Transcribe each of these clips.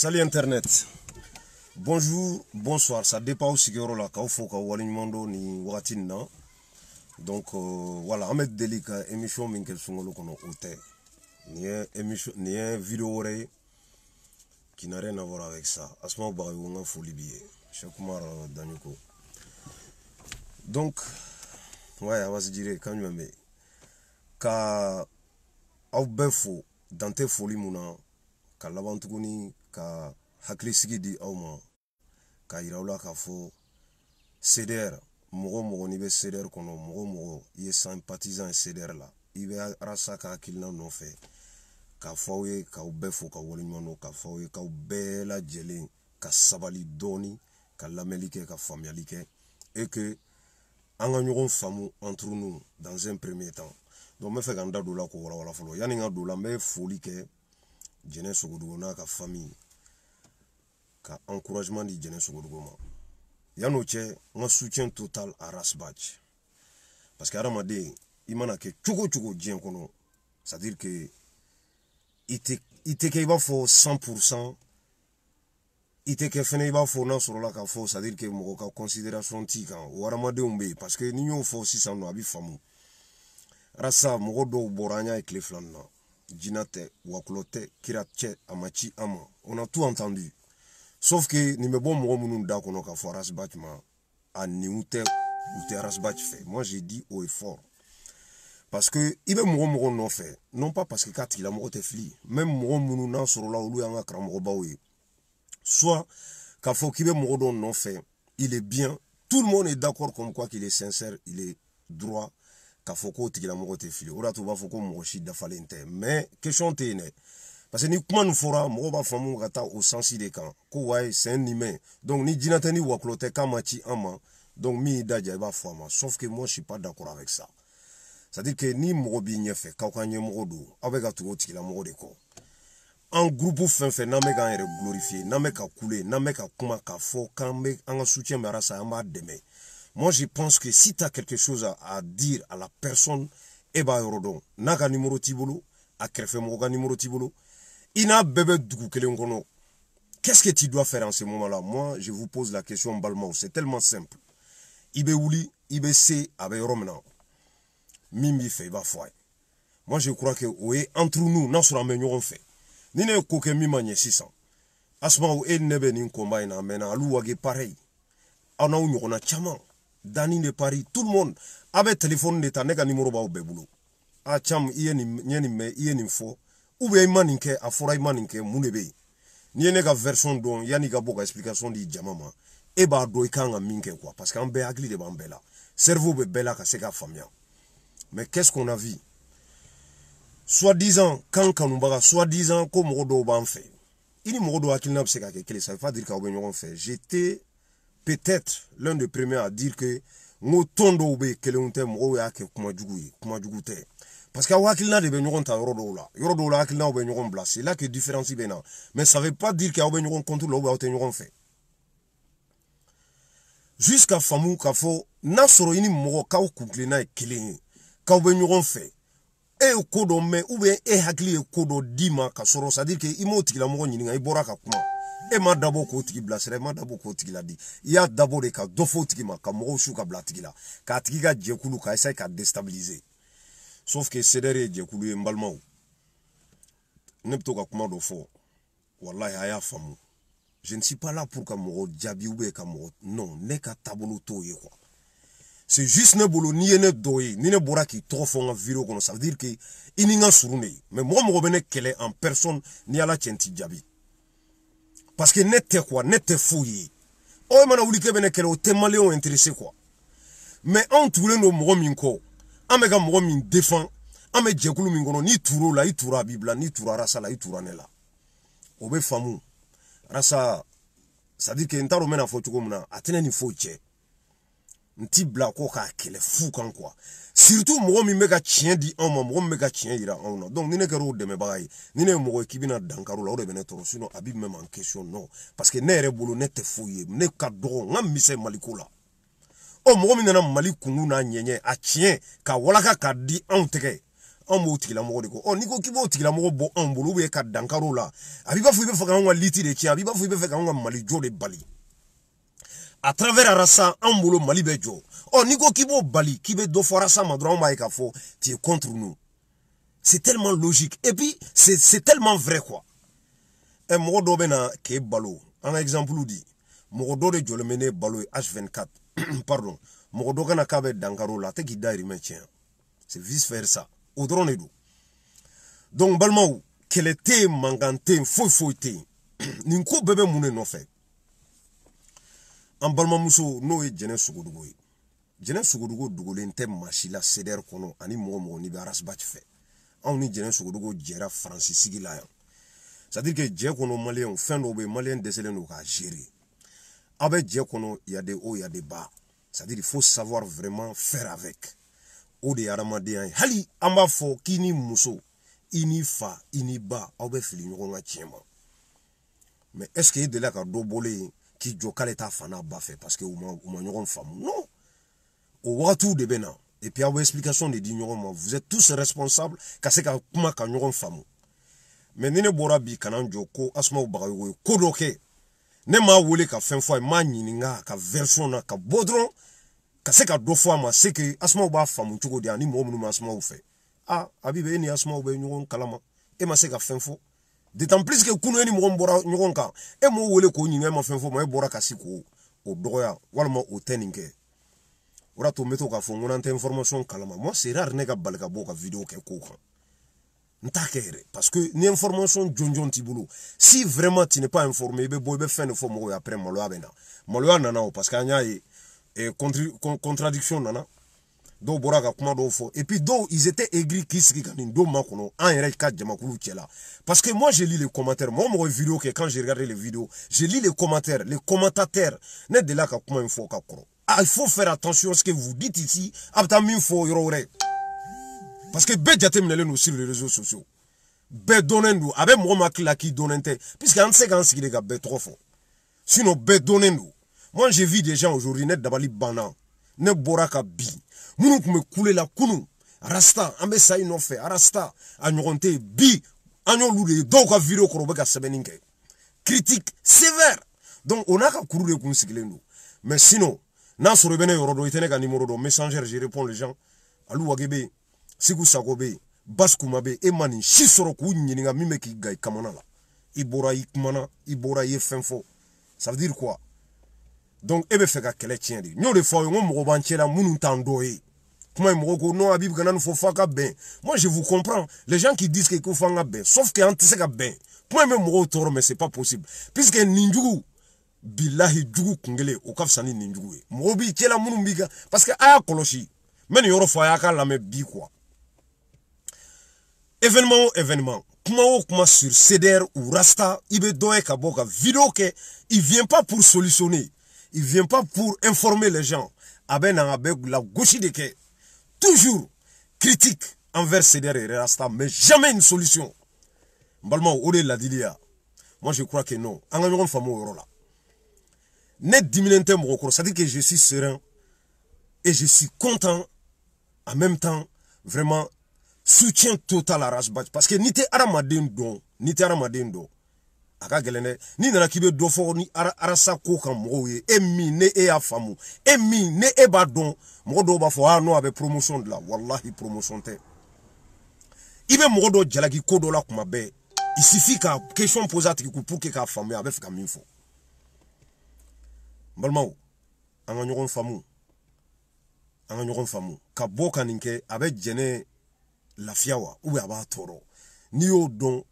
Salut Internet. Bonjour, bonsoir. Ça dépend aussi de la ni wakatina. Donc voilà, on met délicat émission minkel sungolo kono ote. Ni émission ni vidéo qui n'a rien à voir avec ça. À ce moment on a folie billet. Chekumar Danyuko. Donc ouais, on va se dire quand même ka au befo dans tes folies muna ka labantuguni ka hakli sigi di awma ka irawla ka fo CDR mogo ni be CDR kono mogo ye sympathisant CDR la ibe rasa ka kilna no fe ka fawye ka befo ka wolinmono ka fawye ka bela jelen ka sabali doni ka lamelike ka familialike et que anga ñogon famu entre nous dans un premier temps. Donc me fait ganda dola ko wala folo yani nga dola me foli ke jene sogodugo na ka famille ka encouragement di jene sogodugo ma yano che nga soutien total à Rasbach parce que aramade imana ke chugo dien kono, c'est-à-dire que ite ke iba fo 100% ite ke fene iba fo na soro la ka fo, c'est-à-dire que mo ka considération ti kan waramade umbe parce que ni yo fo 600 no abi famu rasa mogo do boranya et cleflanna jinate waklote kiratche amachi ama, on a tout entendu sauf que ni me bon mogo munu nda kono ka fo Rasbach ma a niute ou te Rasbach fait. Moi j'ai dit haut et fort parce que ibe mogo non fait, non pas parce que kat il a mogo te fli, même mogo munu na soro la olu yanga kra mogo bawe soit ka fo kibe mogo do non fait, il est bien, tout le monde est d'accord comme quoi qu'il est sincère, il est droit ka foko tigila mogo te fili ora to ba foko mo shi da falente mais question te ne parce que ni kuma nous fora mogo ba famu gata au sens de kan ko ouais c'est un humain donc ni jinatani waklote kamachi ama donc mi daja ba fama sauf que moi je suis pas d'accord avec ça, c'est à dire que ni mogo bi nyefe ka ka nye mogo do abega to tigila mogo de ko en groupe fin na me ga glorifier na me ka couler na me ka kuma ka fo kan me en soutien me rasa amba demain. Moi, je pense que si tu as quelque chose à dire à la personne, eba yorodon, naga numéro tibolo, a krefe moga numéro tibolo, ina bébé dugu kele ngono. Qu'est-ce que tu dois faire en ce moment-là? Moi, je vous pose la question en balmao, c'est tellement simple. Ibe wuli, ibe se, abe yoromena. Mimi fe, iba foy. Moi, je crois que, oui, entre nous, n'a sura menyon fait. Nine koke mimanye 600. Asma ou e nebe nin komba ina mena, alou wage pareil. Ana ou nyokona chaman. Dani de Paris, tout le monde avait téléphone de ta nega numéro ba obebulo. A cham iye ni fo. Ube imaninke afora imaninke munebe. Ni nega version don yani ga boka explication di jamama. E ba do ikanga minke quoi parce qu'en be agli de bambela. Cerveau be bela ka seka famia. Mais qu'est-ce qu'on a vu? Soi-disant quand kanumbaga soi-disant ko modo ba fait. Ini modo akilna seka ke kele ça veut pas dire ka obenyon fait. J'étais peut-être l'un des premiers à dire que nous tondo be kelunte mo ya ke kuma jugu te parce que wakilna de benyon ta yoro la akilna be nyon bla, c'est là que différence bena, mais ça veut pas dire qu'il y a benyon contre lo ba tenyon fait jusqu'à famu ka fo na soro ini mo ka o kunkle na kelin ka benyon fait e kodo me ou bien e hakli e kodo dima ka soro, c'est à dire que imoti la mo nyinga ibora ka kuma e ma dabo ko tigi blasere ma dabo ko tigi la di ya dabo de ka dofo tigi ma ka mo shu ka blatigi la ka tigi ga jekulu ka essayer ka déstabiliser sauf que c'est derrière jekulu e mbalma ou nepto ka kuma do fo wallahi aya famu je ne suis pas là pour ka mo jabi ou be ka mo non ne ka tabolo to ye quoi, c'est juste ne bolo ni ne doye ni ne bora ki to fo nga vidéo kono, ça veut dire que ininga surune mais mo bene kele en personne ni ala chenti jabi parce que n'était quoi, n'était fouillé. Oh, man, on dit que ben kele te maléon intéressé quoi. Mais en tous les nos mominko, amega momin défend, ame djekulu mingono ni turo la, itura bibla, ni tura rasa la, itura nela. Obe famu, rasa, ça dit que n'taro mena fo chukomuna, atene ni fo che. Nti bla ko ka kele fou kan quoi. Surtout mo mi mega chien di en mo mega chien ira on. Donc ni ne kero de me bagay. Ni ne mo kibina dankaru la o de bene toro sino abi même en question non parce que ne re bolo ne te fouiller ne ka do ngam mise malikula. O mo mi na malikungu na nyenye a chien ka walaka ka di en tege. an b'o tigilamɔgɔ de ko n'i ko k'i b'o tigilamɔgɔ bɔ anw bolo ka dankari la a b'i b'a fɔ i bɛ fɛ k'anw ka liti de tiɲɛ a b'i b'a fɔ i bɛ fɛ k'anw ka Mali jɔ de bali à travers Arassa anw bolo Mali bɛ jɔ n'i ko k'i b'o bali k'i bɛ dɔ fɔ Arassa ma dɔrɔn anw b'a ye k'a fɔ tu es contre nous c'est tellement logique et puis c'est tellement vrai quoi mɔgɔ dɔ bɛ na k'e balo an ka exemple di mɔgɔ dɔ de jɔlen bɛ ne balo ye H24 pardon mɔgɔ dɔ kana k'a bɛ dankari la a tɛ k'i dahirimɛ tiɲɛ c'est vice versa o dɔrɔn de don donc balimaw kɛlɛ tɛ yen mankan tɛ yen foyi tɛ yen nin ko bɛɛ bɛ mun de nɔfɛ an balimamuso n'o ye Jɛnɛ Sogodogo ye Jɛnɛ Sogodogo dogolen tɛ maa si la CDR kɔnɔ ani mɔgɔ n'i bɛ Arasibati fɛ anw ni Jɛnɛ Sogodogo jɛra Faransi sigi la yan c'est à dire que jɛ kɔnɔ maliyɛnw fɛn dɔw bɛ yen maliyɛn dɛsɛlen don k'a gérer aw bɛ jɛ kɔnɔ il y a des hauts il y a des bas c'est à dire il faut savoir vraiment faire avec o de ye adamadenya ye hali an b'a fɔ k'i ni muso i ni fa i ni ba aw bɛ fili ɲɔgɔn ka tiɲɛ ma mais est ce que i delila ka dɔ bɔlen ye k'i jɔ k'ale t'a fa n'a ba fɛ parce que u ma ɲɔgɔn faamu non o wagatiw de bɛ na et puis aw bɛ explication de di ɲɔgɔn ma vous êtes tous responsables ka se ka kuma ka ɲɔgɔn faamu mais ni ne bɔra bi kana jɔ ko Asumau Bagayogo ye ko dɔ kɛ ne m'a wele ka fɛn fɔ a ye m'a ɲininka a ka version na ka bɔ dɔrɔn ka se ka dɔ fɔ a ma c'est que Asumau b'a faamu cogo di ani mɔgɔ minnu ma Asumau fɛ Habibe e ni Asumau bɛ ɲɔgɔn kalama e ma se ka fɛn fɔ d'autant plus que kunu e ni mɔgɔ bɔra ɲɔgɔn kan e m'o wele k'o ɲininka e ma fɛn fɔ ma e bɔra ka se k'o dɔgɔya walima o tɛ nin kɛ o de to n bɛ to k'a fɔ n ko n'an tɛ information kalama moi c'est rare ne ka bali ka bɔ ka vidéo kɛ k'o kan n t'a kɛ yɛrɛ parce que ni information jɔnjɔn t'i bolo si vraiment tu n'es pas informé i bɛ bɔ i bɛ fɛn de fɔ mɔgɔw ye après maloya bɛ na maloya nana o parce que an y'a ye contradiction nana dɔw bɔra ka kuma dɔw fɔ et puis dɔw ils étaient aigris k'i sigi ka nin don makɔnɔ an yɛrɛ ka jamakulu cɛla parce que moi je lis les commentaires mɔgɔ ye vidéo kɛ quand j'ai regardé les vidéos je lis les commentaires les commentateurs ne delila ka kuma in fɔ ka kɔrɔ il faut faire attention à ce que vous dites ici a bɛ taa min fɔ yɔrɔ wɛrɛ parce que bɛɛ jateminɛlen don sur les réseaux sociaux bɛɛ dɔnnen don a bɛ mɔgɔ ma hakili la k'i dɔnnen tɛ puisque an tɛ se k'an sigi de ka bɛɛ tɔgɔ fɔ sinon bɛɛ dɔnnen don moi j'ai vu des gens aujourd'hui ne dabali banna ne bɔra ka bin minnu tun bɛ kule la kunun Rasta an bɛ sa i nɔfɛ Rasta a ɲɔgɔn tɛ yen bi an y'olu de ye dɔw ka vidéo kɔrɔ u bɛ ka sɛbɛnni kɛ critique sévère donc o n'a ka kuru de kun sigilen don mais sinon n'a sɔrɔ i bɛ ne yɔrɔ dɔn i tɛ ne ka numéro dɔn messenger je réponds les gens Alu Wage bɛ yen Siku Sago bɛ yen Bas Kuma bɛ yen e ma nin si sɔrɔ k'u ɲininka min bɛ k'i ga i kamana la i bɔra i kumana i bɔra i ye fɛn fɔ ça veut dire quoi donc e bɛ fɛ ka kɛlɛ tiɲɛ de n y'o de fɔ aw ye n ko mɔgɔ b'an cɛla minnu t'an dɔ ye kuma in mɔgɔ ko non Habibu kana nin fɔ f'a ka bɛn moi je vous comprends les gens qui disent que ko f'an ka bɛn sauf que an tɛ se ka bɛn kuma in bɛ mɔgɔw tɔɔrɔ mais c'est pas possible puisque nin jugu bilahi jugu kun kelen o ka fisa ni nin jugu ye mɔgɔw b'i cɛla minnu b'i kan parce que a y'a kɔlɔsi n bɛ nin yɔrɔ fɔ a y'a ka lamɛn bi quoi événement o événement kuma o kuma sur CDR ou Rasta i bɛ dɔ ye ka bɔ ka vidéo kɛ il vient pas pour solutionner il vient pas pour informer les gens a bɛ na a bɛ la gosi de kɛ toujours critique envers CDR et Rasta mais jamais une solution n balimaw o de ye ladili ya moi je crois que non an ka ɲɔgɔn faamu o yɔrɔ la ne diminen tɛ mɔgɔ kɔrɔ c'est à dire que je suis serein et je suis content en même temps vraiment soutien total à Arasibati parce que n'i tɛ hadamaden dɔn a ka gɛlɛn dɛ n'i nana k'i bɛ dɔ fɔ ni Arasa ko kan mɔgɔw ye e min ne e y'a faamu e min ne e b'a dɔn mɔgɔ dɔw b'a fɔ non a bɛ promotion de la wallahi promotion tɛ i bɛ mɔgɔ dɔ jalaki ko dɔ la kuma bɛɛ il suffit ka question poser a tigi kun pour que k'a faamuya a bɛ fɛ ka min fɔ n balimaw an ka ɲɔgɔn faamu ka bɔ ka nin kɛ a bɛ Jɛnɛ lafiya wa ou bien a b'a tɔɔrɔ n'i y'o dɔn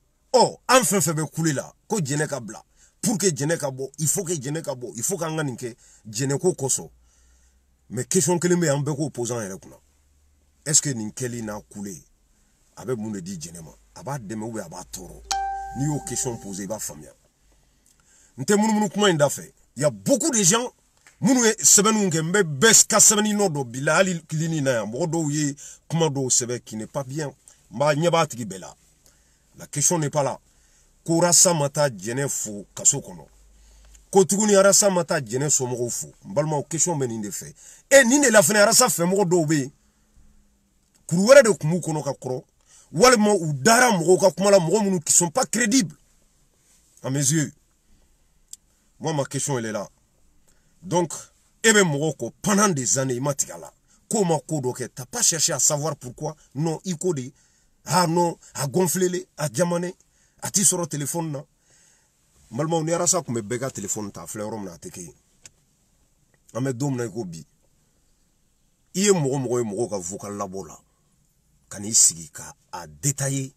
an fɛn fɛn bɛ kule la ko Jɛnɛ ka bila pour que Jɛnɛ ka bɔ il faut que Jɛnɛ ka bɔ il faut k'an ka nin kɛ Jɛnɛ ko kosɔn mais question kelen bɛ yen an bɛɛ k'o poser an yɛrɛ kunna est ce que nin kɛli n'a kule a bɛ mun de di Jɛnɛ ma a b'a dɛmɛ ou bien a b'a tɔɔrɔ n'i y'o question poser i b'a faamuya n tɛ munumunu kuma in da fɛ il y a beaucoup de gens minnu ye sɛbɛnniw kɛ n bɛ bɛɛ ka sɛbɛnni nɔ dɔ bila hali kilini na yan mɔgɔ dɔw ye kuma dɔw sɛbɛn qui n'est pas bien n b'a ɲɛ b'a tigi bɛɛ la la question n'est pas là ko Rasta ma taa Jɛnɛ fo kaso kɔnɔ ko tuguni Rasta ma taa Jɛnɛ somɔgɔw fo n balimaw question bɛ nin de fɛ nin de la fɛnɛ Rasta fɛmɔgɔ dɔw bɛ yen kuru wɛrɛ de kun b'u kɔnɔ ka kɔrɔ walima ou dara mɔgɔw ka kuma la mɔgɔ minnu qui sont pas crédibles à mes yeux. Moi ma question elle est là. Donc ebe mɔgɔw ko pendant des années ima tigala comment ko do ke t'as pas cherché à savoir pourquoi non iko de ah non a gonflé a diamane a ti soro téléphone na malma on era sa ko me bega téléphone ta fleurom na teke ame dom na ko bi iye mɔgɔ ka vocal labola kani sigi ka a détailler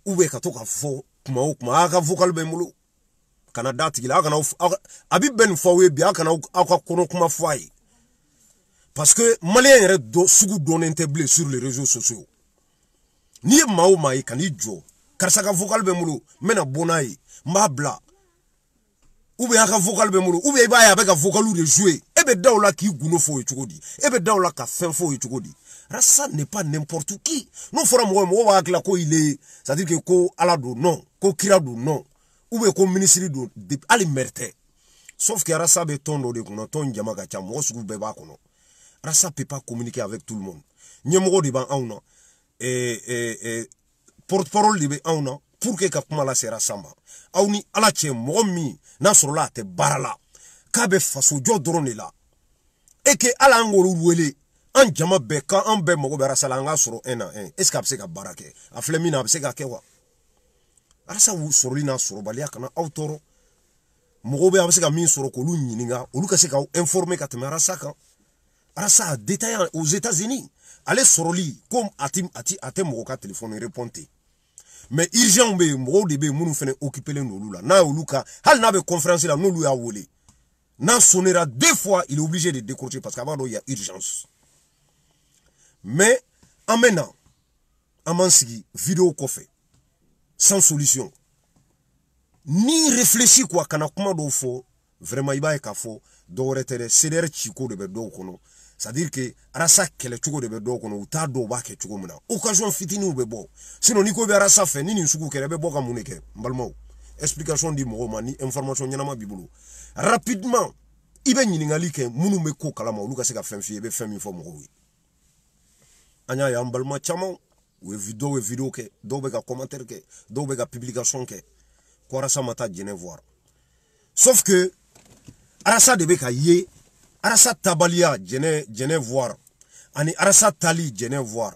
ou be ka to ka fo kuma ka vocal be mulu kana datigila kana abi ben fawe bi kana aka kono kuma fay parce que malien yere do sugu donente blé sur les réseaux sociaux ni mawo mai kani jo karsa ka vocal be mulu mena bonai mabla ou be aka vocal be mulu ou be ba ya be ka vocal de jouer e be dawla ki guno fo e chukodi e be dawla ka fin fo e chukodi rasa n'est pas n'importe qui non fora mo wa akla ko il est ça dire que ko ala do non ko kira do non ou be ko ministre do ali merte sauf que rasa be tondo de kono ton jama ka cham mo sugu be ba kono rasa peut pas communiquer avec tout le monde nyemo de ban awna porte-parole de be awna pour que ka kuma la sera sama awni ala che mo mi na soro la te barala ka be faso jo drone la et que ala ngoro wele an jama be ka an be mo be rasa la nga soro un à un est-ce que abse ka barake a flemina abse ka kewa rasa wu soro lina soro balia kana autoro mo be abse ka min soro ko lu nyininga olu ka se ka informer ka te rasa ka rasa détaillé aux États-Unis allez soroli comme ati mo ka téléphone répondre mais urgent be mo de be munu fene occuper le nolu la na oluka hal na be conférence la nolu ya wolé na sonnera deux fois il est obligé de décrocher parce qu'avant il y a urgence mais en maintenant amansigi vidéo ko fait sans solution ni réfléchir quoi kana kuma do fo vraiment iba e ka fo do retere cdr chiko de be do kono c'est-à-dire que arasa kele chugo de be do kono uta do ba ke chugo muna occasion fitini ube bo sinon niko be arasa fe nini nsuku kele be bo ka muneke mbalmo explication di mo mani information nyama bibulu rapidement ibe nyiningali ke munu me ko kala ma oluka se ka fenfi be femi fo mo wi anya ya mbalma chamo we vidéo ke do be ka commentaire ke do be ka publication ke ko arasa mata jene voir sauf que arasa de be ka ye arasa tabalia jene voir ani arasa tali jene voir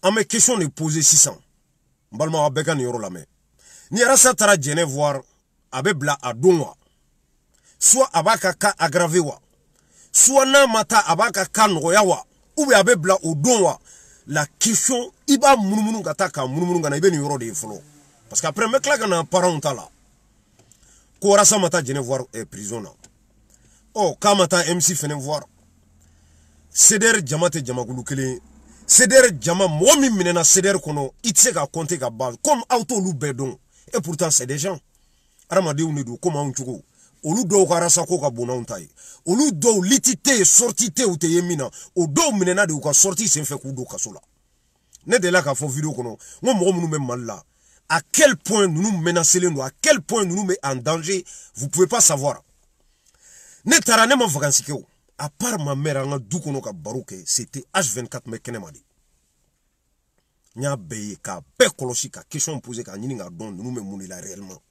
en mes questions de poser 600 mbalma abeka ni yoro la me ni arasa tara jene voir abebla adonwa soit abaka ka aggravé wa soit na mata abaka ka ngoya wa ou be abebla odonwa la question iba munumunu kataka munumunu ngana ibe ni yoro de folo parce qu'après me claque na parent là ko arasa mata jene voir est prisonnier. Oh, kamata MC fene voir. Seder jamate jamagulu kele. Seder jama momi minena seder kono itse ka compter ka base comme auto lu bedon et pourtant c'est des gens. Aramade unidu comment on chugo. Olu do karasa ko ka bona untai. Olu do litite sortite ou te yemina. O do minena de ka sorti sen fe ku do kasola. Ne de la ka fo vidéo kono. Ngo mo munu même mal là. À quel point nous nous menacez nous, à quel point nous nous met en danger, vous pouvez pas savoir. Ne tarane ma vacances ke à part ma mère nga du kono ka baruke c'était H24 me kenema di nya beye ka be kolosi ka question posée ka nyini nga don nous me munila réellement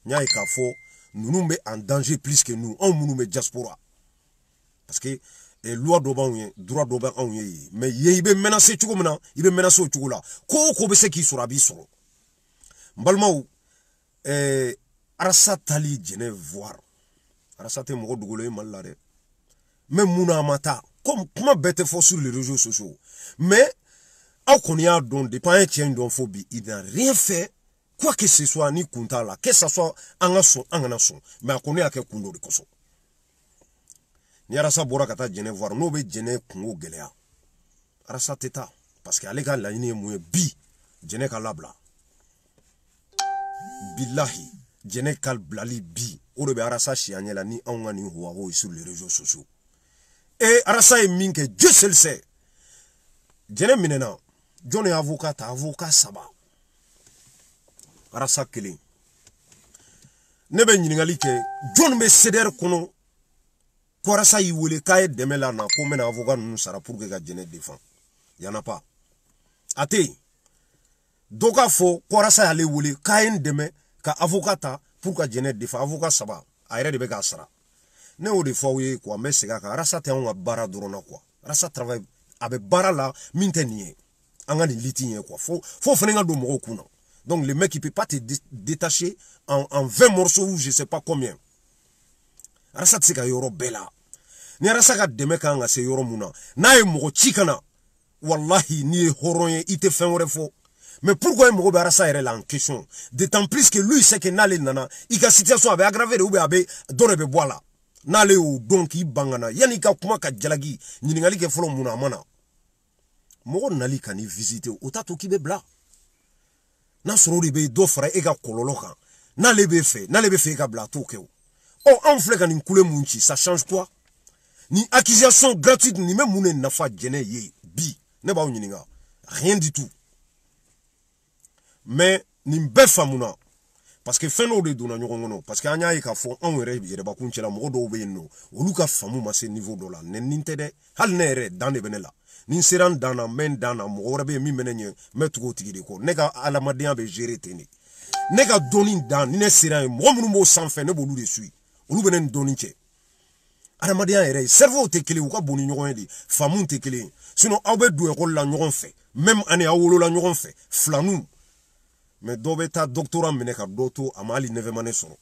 nya e ka fo nous me en danger plus que nous on nous me diaspora parce que loi do ban yen droit do ban on yen mais ye be menacer chugo mena ibe menacer chugo la ko be se ki sura bi soro mbalmaw arasa tali jene voir arasate mo dugolo mal la de même muna mata comme comment bête fort sur les réseaux sociaux mais au qu'on y a don dépend un tien don phobie il n'a rien fait quoi que ce soit ni kunta là que ça soit angaso anganaso mais on est à quel kundo de koso ni arasa bora kata jene voir no be jene kungo gelea arasa teta parce que alega la ni mu bi jene ka labla billahi jene kal blali bi o be arasa chianyela ni onga ni huago sur les réseaux sociaux et arasa e minke Dieu seul sait jene minena jone avocat saba arasa kele ne be nyingali ke jon be seder kono ko arasa yi wole kay demela na ko mena avocat nu sara pour que ga jene défend y en a pas ate doka fo korasa ale wuli kayen deme ka avocata pour ka jene defa avocat saba ayre de be ka sara ne o de fo ye quoi mais sega ka rasa te on bara dorona quoi rasa travail avec bara la mintenier anga ni litinye quoi faut fenenga do mo kuna donc le mec il peut pas te détacher en 20 morceaux ou je sais pas combien rasa tsika yoro bela ni rasa ka deme ka nga se yoro muna na e mo chikana wallahi ni horonye ite fenwore fo. Mais pourquoi il me rasa là en question? D'autant plus que lui c'est que nale nana il a situation avait aggravé ou abe dorebe boila nale ou donc il bangana yani ka kuma ka jalagi ni ngali ke folo muna mana mo nali kan visiter otato ki be bla na soro de be do fra e ga kololo kan nale be fe ka bla to ke o en flek kan kule munchi ça change quoi ni accusation gratuite ni même mune nafa jene ye bi ne ba nyinga rien du tout. Mais ni mbe famuna parce que feno de dona nyogongono parce que anya yi ka fo on re bi ba kunchela mo do be no oluka famu ma se niveau dollar ne nintede hal ne re dans de benela ni seran dana men dana mo be mi menenye metugo tigide ko ne ka alamadian be gérer teni ne ka doni dan ni ne seran mo munu mo sans fin ne bolu de sui olu benen doni che alamadian re cerveau te kele u ka boni nyogon di famu te kele sinon awbe do e ko la nyogon fait même ane awolo la nyogon fait flanou. Mais dobeta doctorat meneka doto amali neve mané soro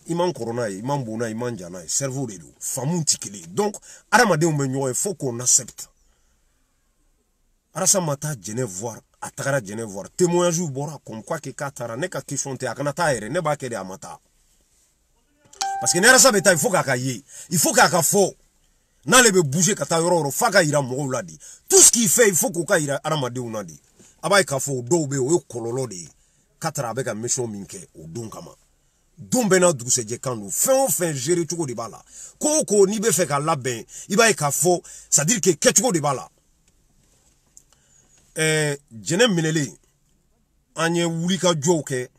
iman corona iman bona iman jana cerveau de do famun tikili donc aramade o menyo il faut qu'on accepte arasa mata jene voir atagara jene voir témoignage bora comme quoi que katara ne ka question te akana taire ne ba kede amata parce que ne arasa beta il faut ka kaye il faut ka fo na lebe bouger kata yoro faka ira mo ladi tout ce qu'il fait il faut ko ka ira aramade o nadi abai ka fo do be o kololo de katara be ka mission minke o don kama don be na duguse je kanu fin gérer tugo de bala ko ni be fe ka laben ibai ka fo ça dire que ketugo de bala jene minele anye wuli ka joke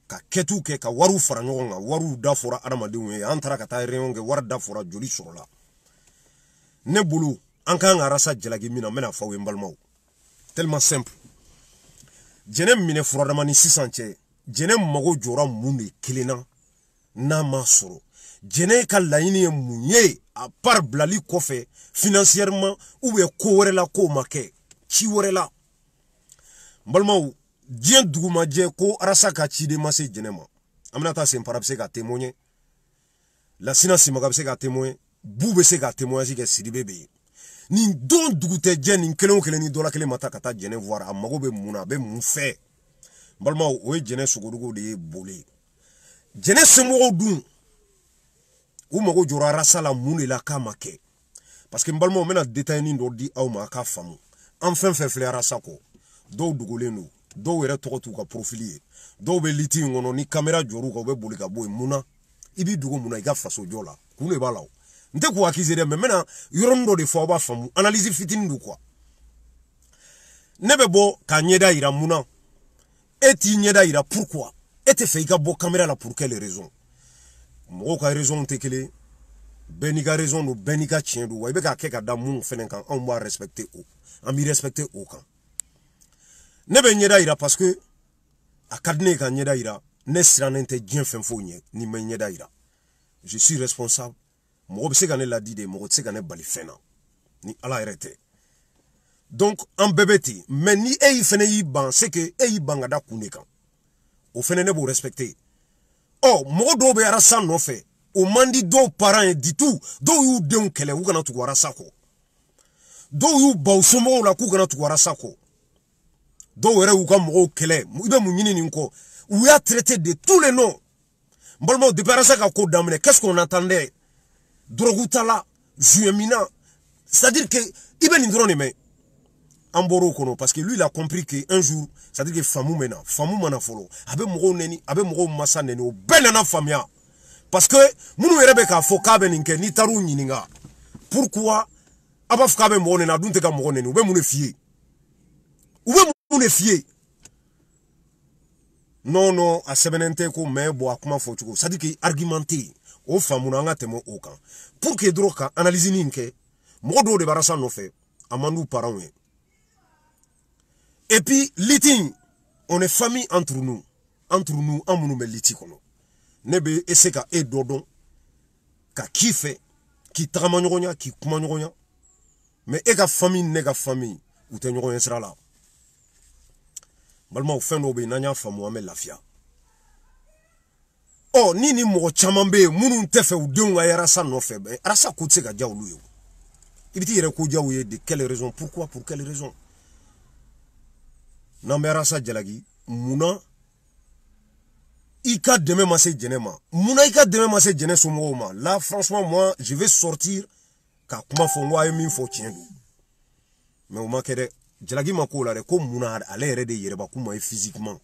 ka ketu ke ka waru fara ngonga waru da fora adamade we antara ka ta reonge war da fora joli sorola ne bulu an kan arasa jalagi mina mena fa we mbalmaw tellement simple jene mine furadamani sisanche jene mago jora munde kelena na masoro jene ka laini munye a part blali kofe financièrement ou be ko werela ko make ci werela mbalmaw dien duguma je ko arasa ka ci de masse jene ma amna ta sem parabse ka témoigner la sinasi magabse ka témoigner bube se ka témoigner si ke sidibebe ni don dugute jeni kelen ni dola kelen mata kata jene voir amago be muna be mun fe balma o jene sugodugo de bolé jene semo dun o mago jora rasala muni la kamake parce que balma mena détail ni ndo di aw ma ka famu enfin fait fleur rasako do dugolenu do were tokotu ka profilier do be liti ngono ni camera joru ko be boli ka boy muna ibi dugo muna iga faso jola kule balaw nte ko akizere mais maintenant yorondo de fo ba famu analyse fitini du quoi nebebo ka nyeda ira muna eti nyeda ira pourquoi ete fait ka bo caméra la pour quelle raison mo ka raison te kele benika raison no benika tien do wa be ka keka da mun fenen kan on doit respecter o on mi respecter o kan nebe nyeda ira parce que akadne ka nyeda ira ne sranente dien fen fo nye ni me nyeda ira je suis responsable mo be se gané la dit de mo se gané bali fena ni ala arrêté donc en bébéti mais ni e fene yi ban c'est que e yi bangada kunekan o fene ne bo respecter oh mo do be arasa no fait o mandi do parents dit tout do yu de kele u kana tu warasa ko do yu ba usomo la ku kana tu warasa ko do were u ka mo kele ibe mu nyini ni nko ou a traité de tous les noms mbalmo de parasa ka ko damne qu'est-ce qu'on attendait drogutala juemina c'est-à-dire que ibeni drone mais amboro kono parce que lui il a compris que un jour c'est-à-dire que famu mana folo abe mogo neni abe mogo masa neni o benana famia parce que munu yerebe ka foka be ninke ni taru nyininga pourquoi aba foka be mogo neni adunte ka mogo neni ube munu fier non a sebenente ko me bo akuma fotuko c'est-à-dire que argumenter o famuna nga temo okan pour que droka analyse ninke modo de barasa no fait amandu parents et puis liting On est famille entre nous. Entre nous, en nous meliti kono. Nebe eseka e dodon. Ka kife. Ki tramanyonya, ki kumanyonya. Mais ega famille, nega famille. Ou te nyonya sera là. Balma ou fin nobe nanya famu ame lafia. Oh, ni mo chamambe, munu tefe ou dunga yarasa no febe. Arasa koutse ka diaou luyo. Ibiti yere ko diaou de quelle raison? Pourquoi? Pour quelle raison? Namerasa djalagi, muna ika deme masse djenema. Muna ika deme masse djene somo. Là, franchement, moi, je vais sortir ka kuma fongwa e min fo tiendu. Mais au manquere, djalagi mako la ko muna ale rede yereba kuma physiquement.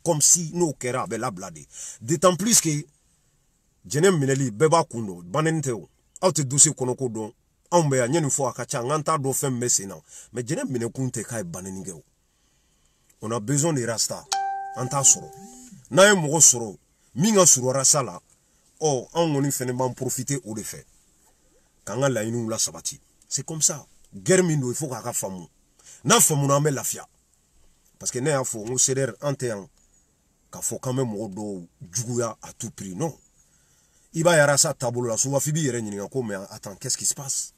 Comme si nous kera be la blade. D'autant plus que djenem mineli beba kundo banenteo. Aute dossier konoko don. Ambe ya nyeni fo akacha nganta do fem mesena. Mais djenem mine kunte kai baneningeo. On a besoin de rasta. Anta soro. Na ye mogo soro. Minga soro rasta la. Oh, on ngoni fene ban profiter au de fait. Kanga la inu la sabati. C'est comme ça. Guerre mindo il faut kaka famu. Na famu na me lafia. Parce que ne a fo on seder antéan. Ka fo quand même modo juguya à tout prix. Non. Iba ya rasta tabolo la sowa fibi yere nyinga ko mais attends, qu'est-ce qui se passe?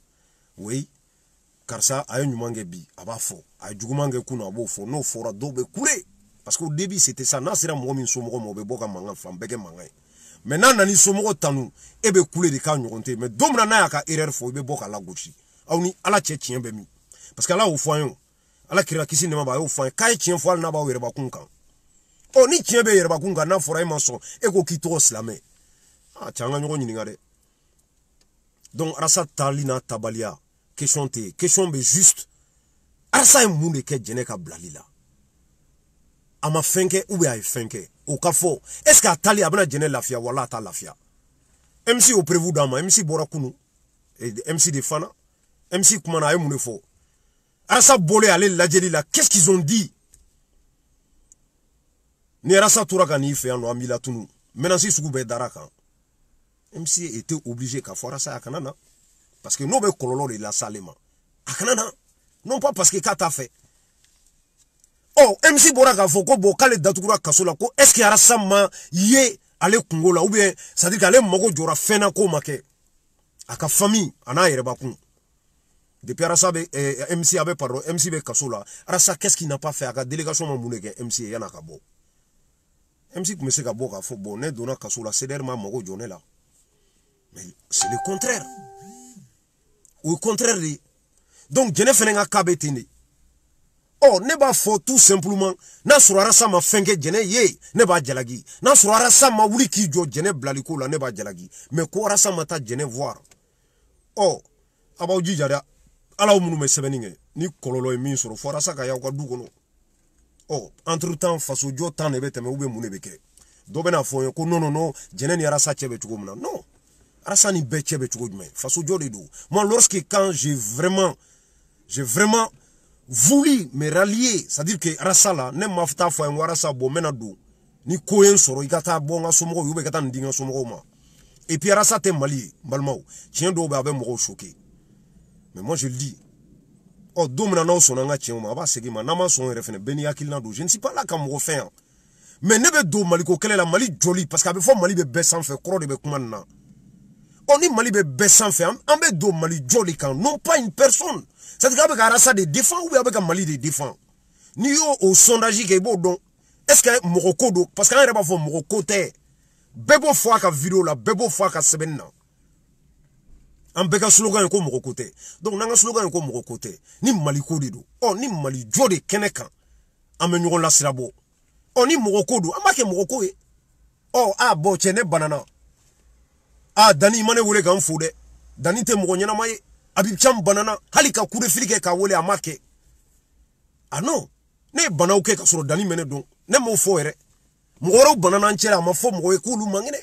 Oui. Car ça, a une mangue bi, aba fo, a du mangue kuna bo fo, no fora dobe coulé. Parce qu'au début c'était ça, n'a sera momin somo mobe boka manga fam bege manga. Maintenant nani somo tanu, ebe coulé de kan nyonte, mais domna na yaka erreur fo ebe boka la gauche. Aw ni ala che tien be mi. Parce que là au foyon, ala kira kisi ne maba au foyon, kay tien fo na ba were ba kunkan. O ni tien be yere ba kunkan na fora e manson, e ko kito slamé. Ah tianga nyoko nyinga de. Donc rasa talina tabalia. Question te, question be juste. Asa e moun de ke djene ka blali la. Ama fenke ou be ay fenke. Ou ka fo. Est-ce que atali abna djene lafia wala ta lafia? MC au prévu dama, MC Borakunu. Et MC de Fana. MC Kumana e moun fo. Asa bolé aller ladjeli la. Qu'est-ce qu'ils ont dit? Ni rasa touraka ni fe ando amila tunu. Maintenant si sougou be daraka. MC était obligé ka fora sa kanana. Parce que nous avons cololo de la salema. Akanana. Non pas parce que kata fait. Oh, MC Boraka Foko Bokale Datukura Kasola ko est-ce qu'il y a sama ye ale Kongola ou bien ça dit qu'ale mogo jora fena ko make. Aka famille ana yereba kun. Depuis Arasabe MC avait pardon MC be Kasola. Arasa qu'est-ce qu'il n'a pas fait aka délégation mamuneke MC yana kabo. MC kumese ka boka fo bonne dona Kasola cederma mogo jone là. Mais c'est le contraire. Au contraire, donc je ne fais pas kabetini. Oh, ne ba fo tout simplement. Na surara sama fenge jene ye ne ba jalagi. Na surara sama wuli ki jo jene blaliko la ne ba jalagi. Mais ko rasa mata jene voir. Oh, aba uji jada. Ala umunu me sebeninge. Ni kololo e min soro fora saka ya kwa du kono. Oh, entre temps faso jo tan ebe teme ube mune beke. Do bena fo ko non jene ni rasa chebe chuko muna. Non. Arasani bechebe chukodme faso jodi do. Moi lorsque quand j'ai vraiment voulu me rallier, c'est-à-dire que Arasala ne mafta fo en warasa bo menado ni koyen soro ikata bonga somo yube kata ndinga somo ma. Et puis Arasa te mali balmao, tien do ba mo choqué. Mais moi je le dis. Oh domina na sonanga tien ma ba segi ma na ma son refene beni akilna do. Je ne suis pas là quand mo refaire. Mais ne be do maliko kele la mali joli parce que faut mali be besan fait cro de be kumana. On est Mali bessan fait, on met do Mali joli kan, non pas une personne. C'est-à-dire qu'avec Arasa de défend ou avec un Mali de défend. Ni yo au sondage qui est bon donc. Est-ce que Morocco do parce qu'on a pas fait Morocco te. Bebo fois ka vidéo la, bebo fois ka semaine na. En beka slogan ko Morocco te. Donc nanga slogan ko Morocco te. Ni Mali ko do. Oh ni Mali joli keneka. Amenyo la silabo. Oh ni Morocco do, amake Morocco e. Oh ah bo chene banana. Ah, Dani mane wole kan fode. Dani te moko nyana maye. Abib cham banana. Halika kure filike ka wole amake. Ah non. Ne banana uke ka soro Dani mene don. Ne mo fo ere. Moro banana nchera ma fo moko ekulu mangene.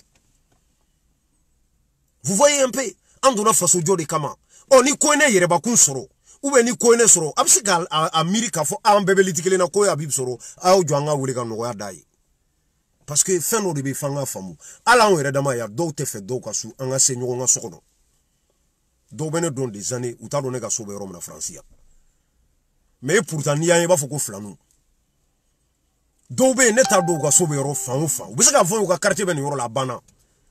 Vous voyez un peu. Andona faso jode kama. Oh ni koene yere bakun soro. Ube ni koene soro. Absika Amerika fo ambebe litikele na koe abib soro. A o jwanga wole kan no ya dai. Parce que fin no de be fanga famu ala on redama ya do te fait do kasu anga senyo nga sokono do bene don des années ou ta donné ka sobe rom na francia mais pourtant ni ya ba foko flanu Dobe neta do ga sobe yoro fan fan. Ou bisa ka fon ka quartier ben yoro la bana.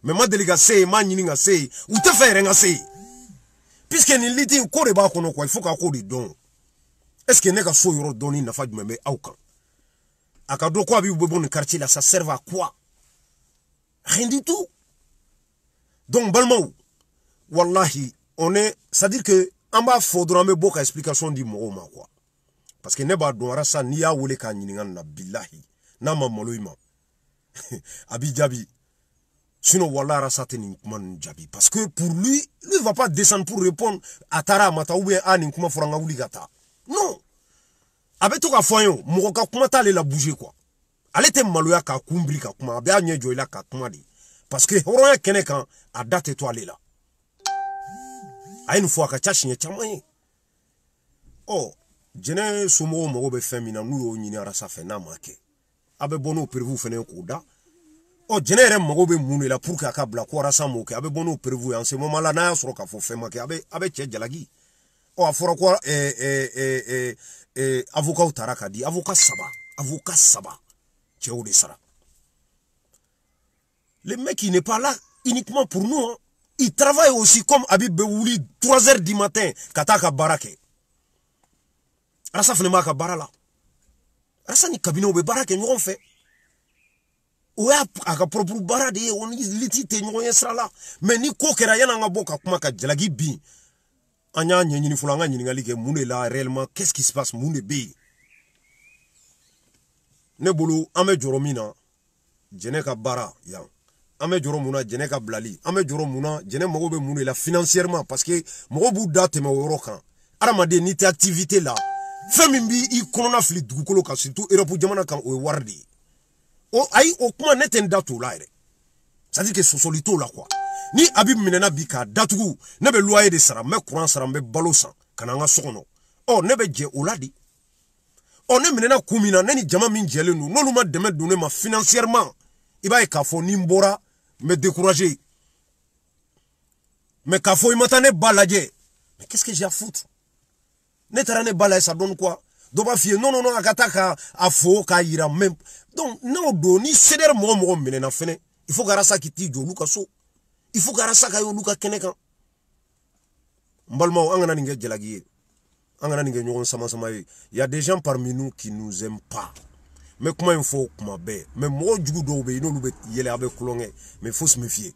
Mais ma deli ga sey, ma nyini ga sey, ou te faire nga sey. Puisque ni liti ko de ba kono quoi, il faut ka ko de don. Est-ce que ne ka so yoro doni na fa djumé aukan. Aka do ko abi bon quartier là, ça sert à quoi? Rien du tout. Donc balmou wallahi on est, c'est-à-dire que en bas faudra me beaucoup explication di mo ma quoi. Parce que ne ba don rasa ni ya wole ka nyini na billahi na ma moloima. Abi jabi. Sinon wallah rasa teni man jabi parce que pour lui il va pas descendre pour répondre à Tara mata ou bien ani kuma foranga wuli gata. Non. Abe to ka foyo mo ka kuma ta le la bouger quoi. Ale te maloya ka kumbri ka kuma abe anye joila ka kuma di. Parce que horoya kene kan a date to ale la. A une fois ka chachinye chamaye. Oh, jene sumo mo be femina nu yo nyini rasa fe na make. Abe bono prévu fene ko da. Oh, jene re mo be munu la pour ka bla ko rasa mo ke abe bono prévu en ce moment là na soro ka fo fe make abe che jalagi. Oh, aforo ko avocat utaraka di avocat saba. Tchéo de Sara. Le mec, il n'est pas là uniquement pour nous. Hein. Il travaille aussi comme Habib Bewouli, 3 h du matin, Kataka Barake. Rasa Fnema ka Barala. Rasa ni kabino be Barake, nous on fait. Oué, à propre Barade, on y litite, nous on sera là. Mais ni kokera yana nga boka kumaka jalagi bi. Anya nyini fulanga nyini ngalike moune là réellement, qu'est-ce qui se passe moune bi? Nebulu ame joromina jene ka bara yang ame joromuna jene ka blali ame joromuna jene mogo be munu la financièrement parce que mogo bu date me woro kan aramade ni te activité là femimbi I konona fli dugukolo ka surtout Europe jamana kan o wardi o ay o kuma neten datu la ere ça dit que sosolito là quoi ni abib minena bi ka datugu ne be loyer de sara me courant sara me balo san kananga sokono o ne be je oladi. On est maintenant kumina neni jama min jele nous non ma deme donner ma financièrement il va ka fo nimbora me décourager mais ka fo imatane balaje mais qu'est-ce que j'ai à foutre ne tarane balaje ça donne quoi doba fie non akataka afo ka ira même donc non doni ceder mo menena fene il faut garasa kiti jo luka so il faut garasa ka yo luka keneka mbalmo angana ninge jelagiye. Il y a des gens parmi nous qui nous aiment pas. Mais comment il faut comment bé? Mais moi du coup d'obé, non l'obé yele avec colonné. Mais faut se méfier.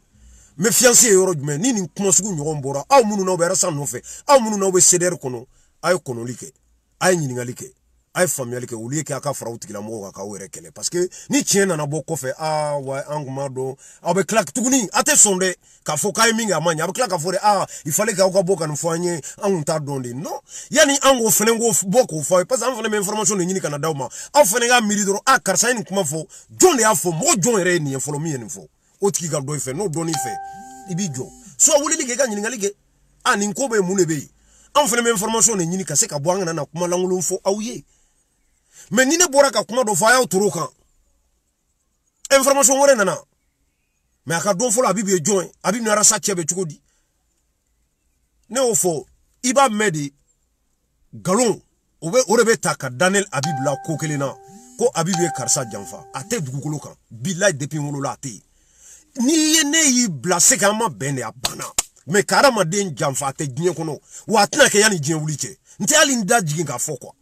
Méfiance est heureux mais ni ni comment se goûte bora. Ah munu na obé rasa no fait. Ah munu na obé ceder kono. Ayo kono like. Ayo ni ngalike. Ayo famille like. Oulié ki aka fraud ki la mo aka were kele. Parce que ni tien na bo kofe. Ah ouais angumado. Abe claque tuguni. Ate sonde. Ka fo ka minga manya abe claque fore. Ah il fallait ka boka no foanye angunta donde. Non. Yani ango fenengo boko fo. Parce que fene information ni Canada ma. An fenenga miridoro ah karsa ni kuma fo. John ya fo mo John re ni follow me ni fo. Otiki ga do fe no doni fe. Ibi jo. So wuli like ga nyinga like. Ah ni nkobe munebe. An fene information ni ka se ka boanga na kuma langulu fo awye. Mais ni ne bora ka kuma do fa ya uturu kan. Information wore nana. Mais aka don fo la bibi join, abi na rasa chebe chukodi. Ne ofo iba medi galon obe orebe taka Daniel Abib la kokelena ko Abibe karsa janfa ate dugukolo kan billahi depuis wolo la te ni yene yi blase kama bene abana mais karama den janfa ate ginye kono wa tna ke yani ginye wuliche nti ali nda jigin ka fo kwa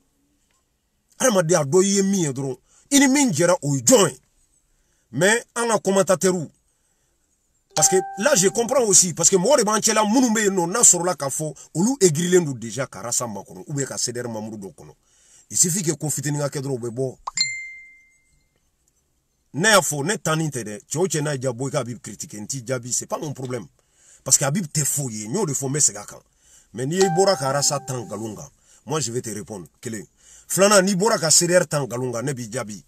arama de ado yi mi edro ini minjera o join mais en a commentateur parce que là je comprends aussi parce que moi de banchela munumbe no na sorola ka fo olu egrile ndu déjà karasa makono ou be ka ceder mamuru do kono il suffit que confiteni nga kedro be bo ne fo ne taninte de choche na jabo ka bib critique nti jabi c'est pas mon problème parce que Habib te fouillé nyo de fo mesega kan mais ni bora karasa tan galunga moi je vais te répondre kele flana ni bora ka ceder tan galunga ne bi jabi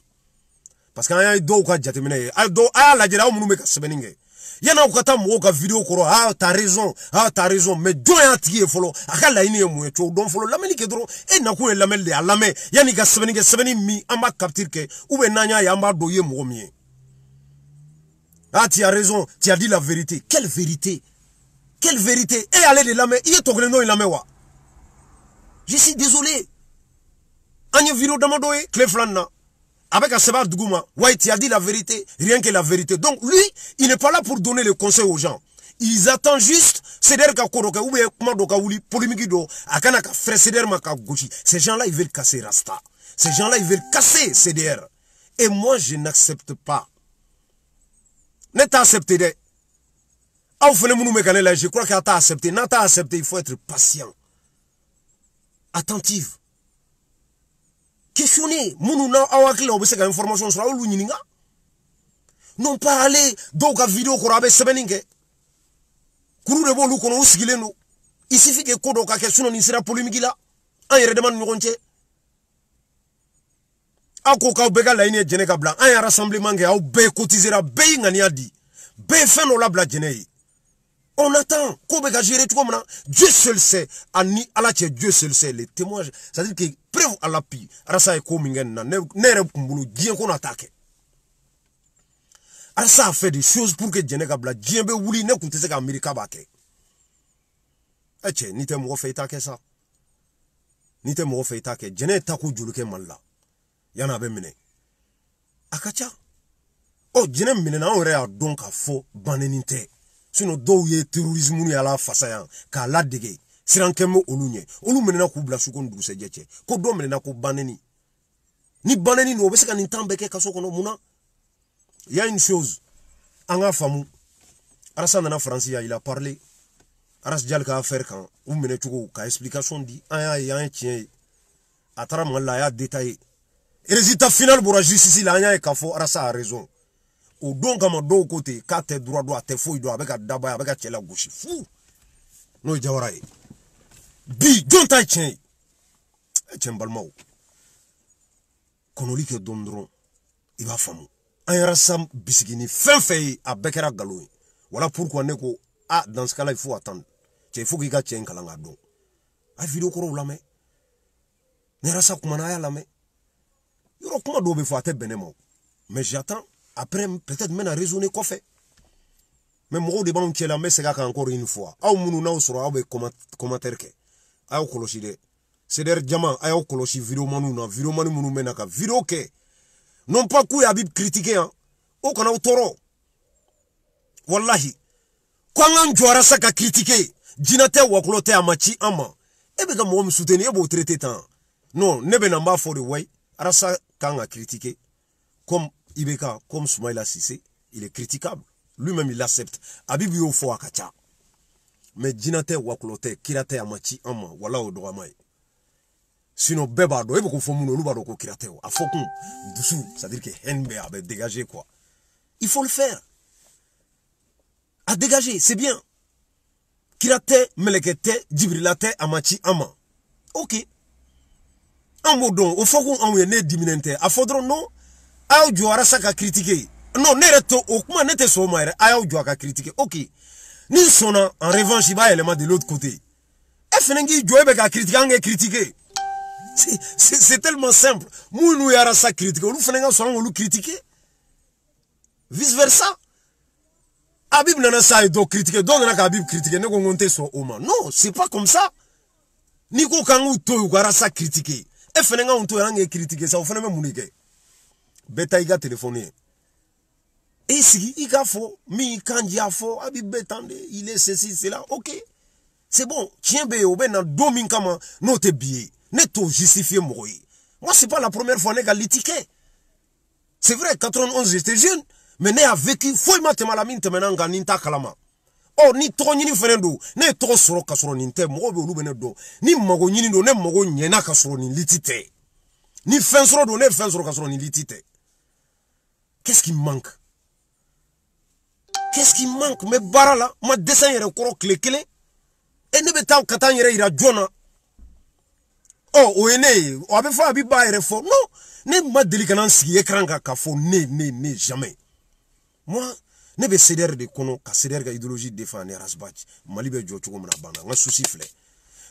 parce que ay do ka jatemene ay do ay la jera munumbe ka sebeninge yana ukata mo ka vidéo koro ah t'as raison mais do ya tiye folo akala ini emu eto don folo lameli ke dro e na ko lamel de alame yani ka sebeni mi amba capture ke ube nanya ya amba do ye mo mi ah tu as raison tu as dit la vérité quelle vérité et aller de lame il to greno il lame wa je suis désolé anya vidéo damado e clé flanna Avec Aseba Dougouma, ouais, tu as dit la vérité, rien que la vérité. Donc lui, il n'est pas là pour donner le conseil aux gens. Ils attendent juste Seder Kakoroka ou Kumadoka Wuli, Polimikido, Akanaka, frère Seder Makagoshi. Ces gens-là, ils veulent casser Rasta. Ces gens-là, ils veulent casser Seder. Et moi, je n'accepte pas. N'est pas accepté de. Je crois qu'il t'a accepté. N'a pas accepté, il faut être patient. Attentif. Questionner. Mounouna awakila obese ka information sur la luninga. Non pas aller dans la vidéo qu'on a sebeninge. Kuru de bolu kono usigileno. Il suffit que kodo ka question ni sera polémique là. Un yere demande ngonche. Ako ka obega la ine jene ka blanc. Un rassemblement ga obe cotisera be ngani adi. Be feno la bla jene. On attend. Kobega gérer tout comme ça. Dieu seul sait. Ani alache Dieu seul sait. Les témoins. C'est-à-dire que preuve à l'appui. Arasa e komingen na. Nere kumbulu. Dien qu'on attaque. Arasa a fait des choses pour que Djene Kabla. Dien be wuli ne kuntese ka Amerika bake. Eche, ni te mwo fe itake ça. Ni te mwo fe itake. Djene taku juluke malla. Yana be mine. Akacha. Oh, Djene mine na onre a donc a faux baneninte. Sinon, do ye terrorisme ni ala fasayan. Ka la dege. Sirankemo olunye. Olu menena ku bla sukon du sejeche. Ko do menena ku baneni. Ni baneni no obese ka nintambeke kaso kono muna. Il y a une chose. Anga famu. Arasa nana France il a parlé. Aras Djalka a faire quand. Ou mene chuko ka explication dit. Aya ya un tien. Atara mala ya détaillé. Et résultat final pour la justice il a kafo. Arasa a raison. Au don comme do côté. Ka te droit te fouille droit avec a daba avec a tchela gauche. Fou. No jawaraye. Bi don't I change. Tchembalmao. Konoli ke dondron. Il va famu. Un bisigini fin fait à Bekera Galoui. Voilà pourquoi Neko a dans ce cas-là il faut attendre. Il faut qu'il y ait un kalangado. A vidéo koro lame. Nerasa kumana lame. Yoro kuma dobe faut attendre benemo. Mais j'attends après peut-être même à raisonner quoi fait. Mais moi de bon qui la mais c'est encore une fois. Au munu na usoro abe commentaire ke. Ayo koloshi de. C'est der diamant ayo koloshi vidéo manu munu menaka vidéo ke. Non pas que Habib critiqué hein. O kana utoro. Wallahi. Quand on jouera ça ka critiquer, jinate waklote amachi ama. Ebe ka mo soutenir bo traiter tant. Non, nebe namba for the way. Arasa quand a critiqué comme Ibeka, comme Soumaïla Sissé, il est critiquable. Lui-même il l'accepte. Habib yo fo akacha. Mais jinate waklote kirate amachi ama wala o droit mai. Sinon, bébado, et beaucoup font mon loup à kirateo. A fokon, dessous, c'est-à-dire que Henbe a dégagé quoi. Il faut le faire. À dégager, c'est bien. Kirate, melekete, djibrilate, amachi, ama. Ok. En modon, au fokon, en ouye, ne diminente. A fodron, non. A ou jouara sa ka critiquer. Non, ne reto, au kuma nete so maire, a ou jouara ka critiquer. Ok. Ni sona, en revanche, il va élément de l'autre côté. Et fenengi, joué ka critiquer. C'est tellement simple. Mounou yara sa critique. Nous faisons ça, on nous critiquer. Vice versa. Habib nana sa et donc critiquer. Donc nana Habib critiquer. Ne gongonte son oma. Non, c'est pas comme ça. Niko kangu to yara sa critiquer. Et fenenga on to yara critiquer. Ça, on fait même mounike. Beta iga téléphoner. Et si il a faux, mi kanji a faux, Habib betande, il est ceci, c'est là. Ok. C'est bon. Tiens, béo, ben, dans domin kama, non te billet. Neto justifié moi. Moi, c'est pas la première fois que j'ai ticket. C'est vrai, 91, j'étais jeune, mais j'ai vécu, faut y te malamine te maintenant ganinta kalama. Oh, ni trop ni fenendo, ne trop soro kasoro ninte, mo be olu benedo, ni mogo ni do, ne mogo nyena kasoro ni litite. Ni fensoro do, ne fensoro kasoro ni litite. Qu'est-ce qui manque? Qu'est-ce qui manque? Mais barala, ma dessin yere koro clé. Et ne beta katan yere ira jona. Oh, ouene, on avait fait un biba et fort. Non, ne m'a délicatement si écran kafo, ne, jamais. Moi, ne be céder de kono, ka céder ka idéologie défendre rasbach. Malibe jo choko mna bana, nga souci flé.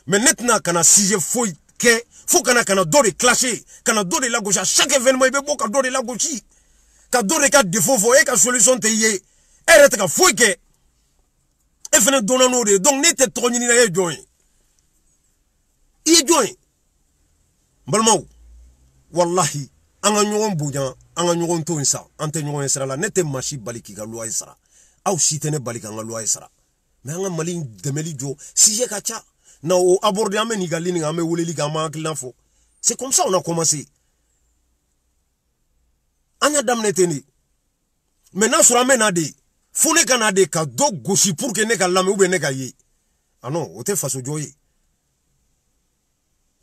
Mais netna kana si je faut que, faut kana do de clasher, kana do de la gauche. À chaque événement, il be bon ka do de la gauche. Ka do de ka défaut, faut ka solution te yé. Erete ka faut que. Et fene donano de, donc ne te trop ni na ye join. Il join. Balmao, wallahi, anga ɲɔgɔn bonya anga ɲɔgɔn to sa ante ɲɔgɔn ye sira la ne tɛ masi bali k'i ka loi sara aw si tɛ ne bali k'an ka loi sara mais anga mali dɛmɛli jɔ sujet ka ca na o aborder an bɛ n'i ka ligne kan an bɛ weleli kɛ an b'an hakilina fɔ c'est comme ça on a commencé an y'a daminɛ ten de mais n'a sɔrɔ an bɛ na de fo ne ka na de ka dɔ gosi pour que ne ka lamɛn ou bien ne ka ye ah non o tɛ faso jɔ ye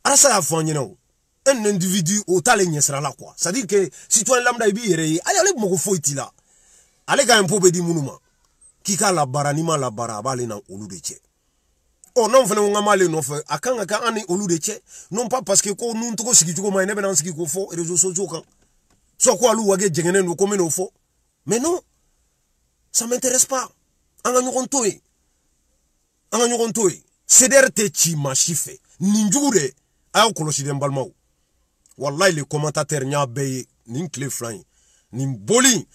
Arasa y'a fɔ an ɲɛna o un individu au t'ale ɲɛsira la quoi c'est à dire que citoyen lambda i b'i yɛrɛ ye ale mɔgɔ foyi t'i la ale ka impôt bɛ di minnu ma k'i k'a labara n'i ma labara a b'ale na olu de cɛ n'anw fana ko k'an b'ale nɔfɛ a kan ka kɛ an ni olu de cɛ non pas parce que ko nun togo sigi cogo ma ɲi ne bɛ na n sigi k'o fɔ réseaux sociaux kan soit ko alu wage jɛngɛnen don ko n bɛ n'o fɔ mais non ça m'intéresse pas an ka ɲɔgɔn to yen an ka ɲɔgɔn to yen CDR tɛ ci maa si fɛ nin jugu de a y'aw kɔlɔsi dɛ n balimaw wallahi les commentateurs nya beye nin clé flan nin boli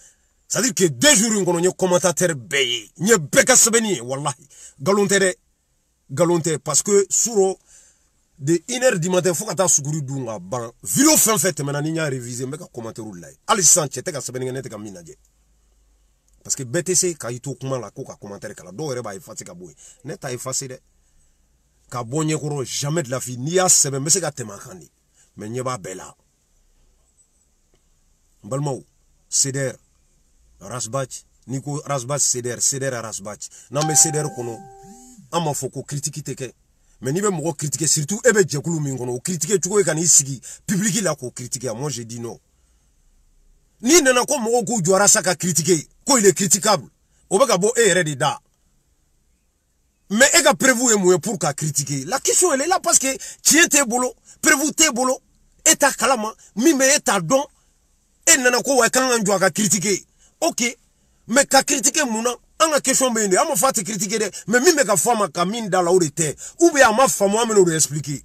c'est à dire que 2 jours in kono nye commentateur beye nye beka sebeni wallahi galonte parce que suro de 1h du matin faut kata suguri dunga ban vidéo fait temena ni nya réviser mbeka commentaire lay ali sanche te ka sebeni ne te ka minaje parce que BTC ka ito kuma la ko ka commentaire kala do re ba effacer ka boy ne ta effacer de ka bonye koro jamais de la vie ni ya sebe mbese ka tema kandi mais nyeba bela balmau CDR rasbach niko rasbach CDR rasbach na me CDR kono ama foko critique teke mais ni be mo critiquer surtout ebe jekulu min kono critiquer tuko kan isigi public la ko critiquer moi je dis non ni nana ko mo ko jora saka critiquer ko il est critiquable o baka bo e ready da mais e ka prévu e mo pour ka critiquer la question elle est là parce que tien te bolo prévu te bolo eta kalama mimbe eta don e nana ko wa kan anjo ka critiquer OK mais ka critiquer muna anga question be inde ama fati critiquer de mais mimbe ka forma ka min da la orite ou bien ama famo ameno de expliquer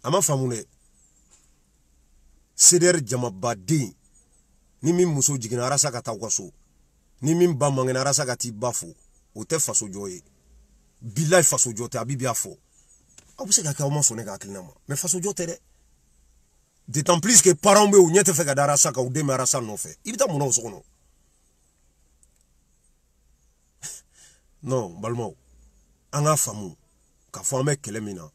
ama famune CDR jama badin ni min muso jigina arasa ka tawkaso ni min ba mangena arasa ka ti bafo o te faso joye billahi faso jote abibi afo abu se ka ka o ma sone ka akilina ma mais faso jote de d'autant plus que parents be ou nyete fe ka dara saka ou demara sa no fe ibita mona o sokono non balmo anga famu ka fo ame kele mina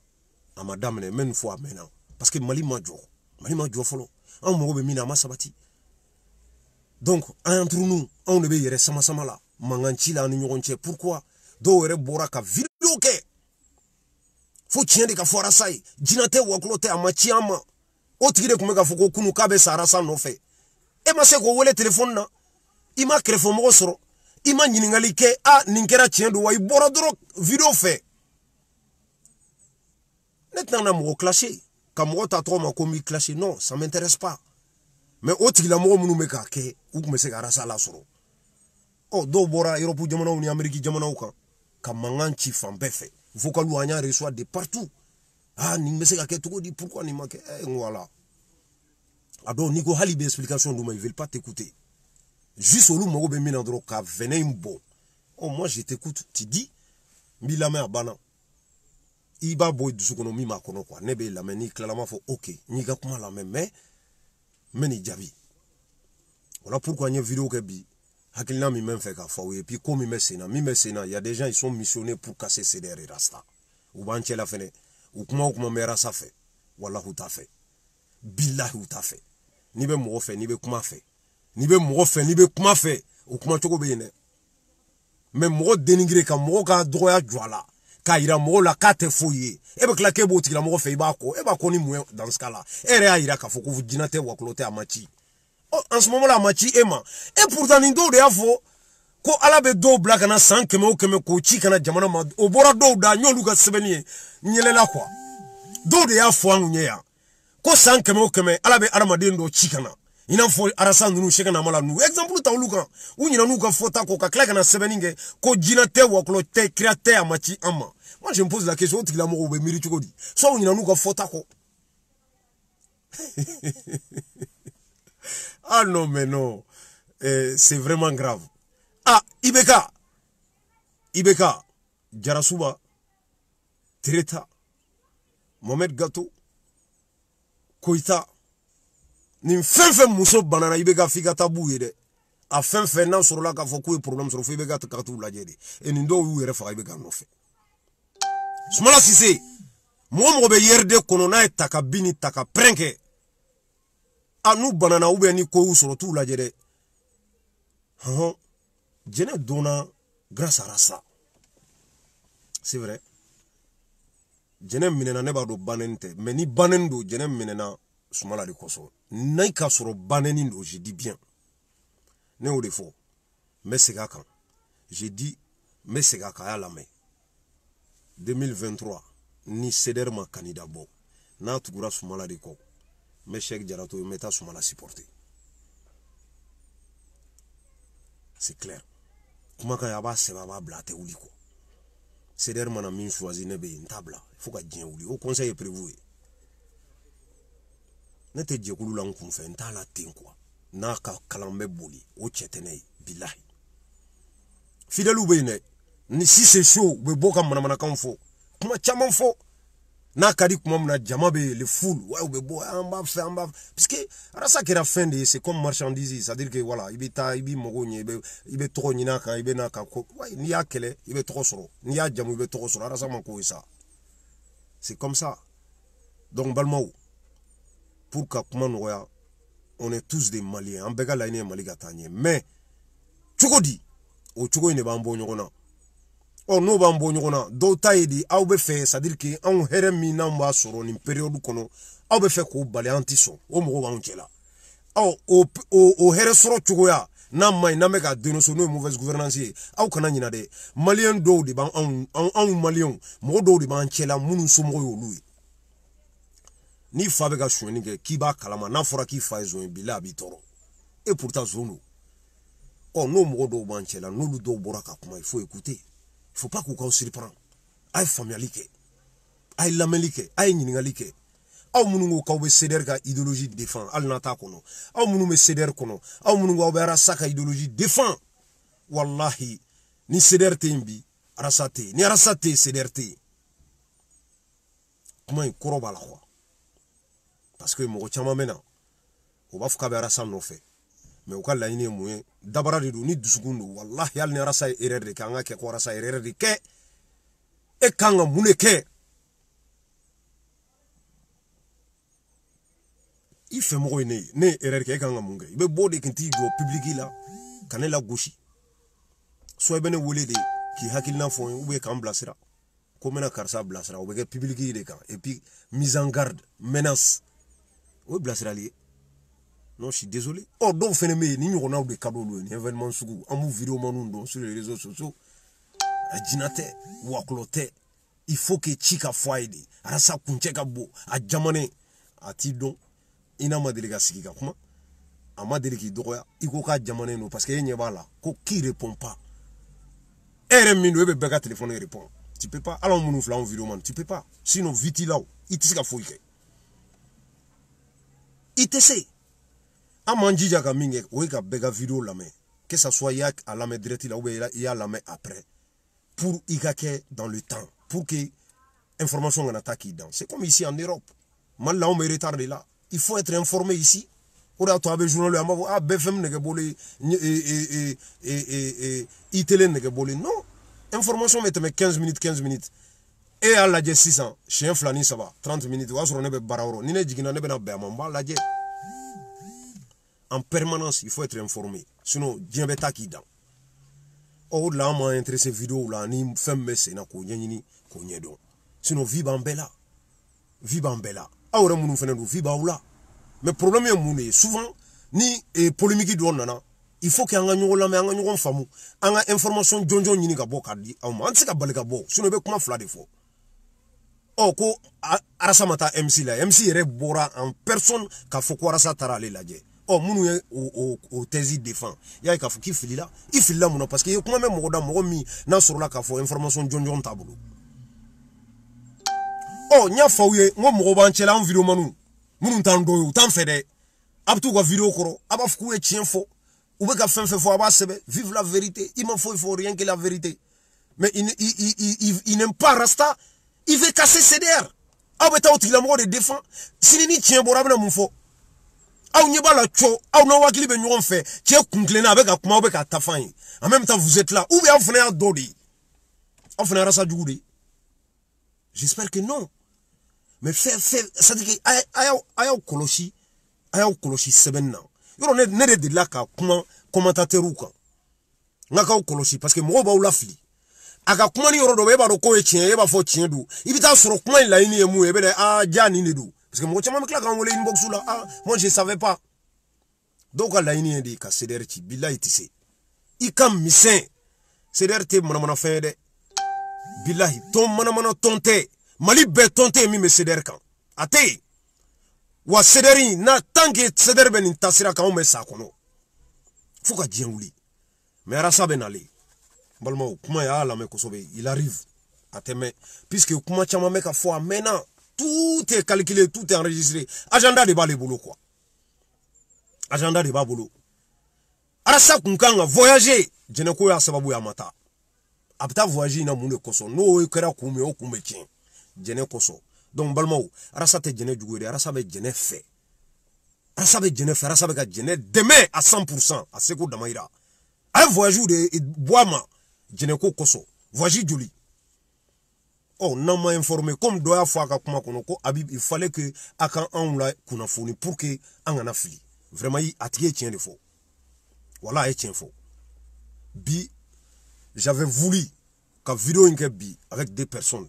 ama damne men fo amena parce que mali ma jo folo an mo be mina ma sabati donc entre nous on ne be yere sama sama la manganchi la ni nyogonche pourquoi do were bora ka video ke fo tiende ka fora sai jinate waklote amachi ama o tigire kumeka foko kunu kabe sarasa no fe e ma se ko wele téléphone na ima krefo mo soro ima nyiningali ke ninkera tiendo wa ibora doro video fe netna mo clasher ka mo ta trop ma komi clasher non ça m'intéresse pas mais o tigila mo munu meka ke u kumese ka rasa la soro do bora Europe jamana ou ni Amérique jamana ou ka manganchi fambe fe vokalu anya reçoit de partout ni mese ka ke tuko di pourquoi ni make voilà ado niko hali be explication duma ils veulent pas t'écouter juste au mo be mina dro ka venin bon moi je t'écoute tu dis mi la main bana iba boy du sukono mi makono quoi nebe la main ni clairement faut OK ni ga kuma la main mais ni jabi voilà pourquoi une vidéo ke bi hakilina mi même fait ka fa et puis comme mi mesena il y a des gens ils sont missionnés pour casser CDR et rasta ou banche la fene ou kuma mera sa fait wallahu ta fait billahi ta fait ni be mo fe ni be kuma fe ni be mo fe ni be kuma fe o kuma choko be ne mais mo dénigrer ka mo ka droya jwala ka ira mo la ka te foyer e be claquer bo tikila mo fe ba ko ni mo dans ce cas là e re ira ka foko jinate waklote amachi en ce moment là amachi ema et pourtant ni do de afo ko ala be do black na 100 keme ko chi kana jamana ma o bora do da nyolu ka sebeni nyele la quoi do de afo anunye ya ko 100 keme ala be aramaden do chi kana ina fo arasa nunu sheka na mala nu exemple ta uluka unyina nu ka fota ko ka claque na sebeninge ko jina te wo klo te créateur amachi ama moi je me pose la question tikila mo be miri chukodi so unyina nu ka fota ko ah non mais non c'est vraiment grave Ibeka Jarasuba Tereta Mohamed Gato Koita Ni fenfe muso banana ibega figa tabu yede. A fenfe na soro la ka fo ku problem soro fe ibega takatu la jede. E ni ndo wu yere fa ibega no fe. Sumala Cissé mo be yerde kono na taka bini taka prenke. Anu banana ube ni ko wu soro tu la jede. Jene dona grâce à Rassa. C'est vrai. Jene minena ne ba do banente, mais ni banendo jene minena Sumala de koso. Naika soro banenindo, je dis bien. Ne o defo. Mais c'est quand. J'ai dit mais c'est quand ya la main. 2023 ni ceder ma candidat bo. Na tugura Sumala de ko. Mais Cheikh Jarato meta Sumala supporter. C'est clair. Comment quand yaba seba ba blate ouli ko. Ceder mana min choisi ne be ntabla. Il faut que dien ouli. Au conseil est prévu. Nete djekulu la nkunfe ntala ten quoi. Na ka kalambe boli o chetene billahi. Fidèle bene ni si c'est chaud be boka mana kan fo. Kuma chama fo. Na kadi kuma mna jamabe le foule ouais be bo en bas parce que Rassa qui a fin de c'est comme marchandise, c'est-à-dire que voilà ibi mogo ni ibe toro ni na ka ibe na ka ko ouais ni akele ibe toro soro ni ya jamu ibe toro soro Rassa man ko ça. C'est comme ça. Donc balmao pour que comment on est tous des Maliens. En bega la Mali gatanye. Mais chukodi o chuko ne bambo nyona. Oh no bambo nyona do taidi au be fait c'est-à-dire que on heremi namba soro ni période kono au be fait ko bale antiso o mo ba onchela. Oh o here soro chuko ya na mai na meka dénoncer no mauvaise gouvernance au kana nyina de Malien do de ban on Malien mo do de ban chela munu so mo yo lui. Ni fa be ka shoni ke kiba kalama na fora ki fa zo bila bitoro et pourtant zono oh no mo do banchela no lu do boraka kuma il faut écouter, il faut pas qu'on surprend ay familialike ay lamelike ay nyingalike aw munungo ka be ceder ka idéologie défend al nata kono aw munu me ceder kono aw munungo be Rassa ka idéologie défend wallahi ni ceder tembi Rassa te ni Rassa te ceder te kuma ikoro bala quoi. Parce que mon chama mena o ba fuka be Rassa no fe mais o ka la yini mu dabara de ni dusugundu wallahi yal ni Rassa erreur de kanga ke ko Rassa erreur de ke e kanga muneke il fait mo ne erreur ke kanga munge be bode kinti do public la kanela gauche so bene wolé de ki hakilna fo ou be kan blasira ko mena karsa blasira o be ke public de kan et puis mise en garde menace. Oui, Blasirali. Non, je suis désolé. Oh, donc, phénomène, ni on a des cadeaux, ni événement sous, en vidéo manou sur les réseaux sociaux. A Djinate, ou à Cloté, il faut que Chika Fouaïdi, Rassa Kuncheka Bo, à Djamane, à Tidon, ina ma délégation qui comment à ma délégation d'Oya, il faut qu'à Djamane nous, parce qu'il n'y a pas là, qui répond pas. RMI nous, il peut téléphone et répondre. Tu peux pas, alors, mon oufla en vidéo, man, tu peux pas. Sinon, vite là, il te s'est fouillé. ITC a manjija ka minge o ka bega vidéo la main que ça soit yak à la main direct là ou ya la main après pour ikake dans le temps pour que information en attaque dans c'est comme ici en Europe mal là on me retardé là il faut être informé ici ou là toi journal ah BFM ne bolé itélé ne bolé non information mette 15 minutes et à la 600 chez un flani ça va 30 minutes ou sur on est baraoro ni ne jigina ne bena ba mamba la je en permanence il faut être informé sinon diabeta qui dans au là m'a intéressé vidéo là ni femme c'est na ko nyini ko nyedo sinon vibambela awre munu fene do vibaula mais problème est munu souvent ni polémique do nana il faut que anga nyoko la me anga nyoko famu anga information jonjon nyini ka boka di awma anti ka balika bo sinon be kuma fla de fo. Oh, ko Rassa mata MC la MC yere bora en personne ka fo ko Rassa tara le laje. Oh munu ye o tesi défend. Ya ka fo ki fili la. I fili la munu parce que kuma même mo da mo mi na soro la ka fo information jonjon tabulu. Oh nya fawye ngo mo ba nchela en vidéo manu. Munu tan doyo tan fede. Abtu ko vidéo koro aba fu e chien fo. Ou be ka fen fo aba sebe vive la vérité. Il m'en faut il faut rien que la vérité. Mais il n'aime pas Rasta. Il veut casser CDR. Ah, mais t'as la mort de défend. Si ni tient bon, mon faux. Aw nyeba la cho, aw no wakili be nyon fait, tche kunklena avec a kuma avec a tafan. En même temps vous êtes là. Ou bien vous venez à Dodi. Vous venez à Rassa Djoudi. J'espère que non. Mais ça dit que ayaw koloshi seben na. Yoro ne de la ka kuma commentateur ou kan. Ngaka koloshi parce que mo ba ou la fli. Aka kuma ni yoro do be ba do ko e chien e ba fo chien du. Ibita soro kuma la ini e mu e be jani ne du. Parce que mo chama me claque en wole inbox là. Ah, moi je savais pas. Donc la ini e di ka sederti billahi tise. Ikam misen. Sederti mana fin de. Billahi ton mana tonte. Mali be tonte mi me seder kan. Ate. Wa sederi na tanke seder ben tasira kan me sa kono. Fuka djenguli. Mais Rassa ben ali. Balmo kuma ya la me kosobe, il arrive à teme puisque kuma chama me ka fois maintenant tout est calculé, tout est enregistré. Agenda de bale boulot quoi. Agenda de ba boulot. Rassa kunkanga voyager, jene ko ya sababu ya mata. Apta voyager na mune koso no e kera kume o kume tien. Jene koso. Donc balmo Rassa te jene djugure, Rassa be jene fait. Rassa be jene fait, Rassa be ka jene demain à 100% à Seko Damaïra. Un voyage de Boama, Djeneko Koso, voyage Juli. Oh, non m'a informé, comme doit faire à Kumakonoko, Abib, il fallait que Akan Anla Kunafoni pour que Anganafli. Vraiment, il a tiré tien de faux. Voilà, et tien faux. Bi, j'avais voulu qu'à vidéo une bi avec des personnes.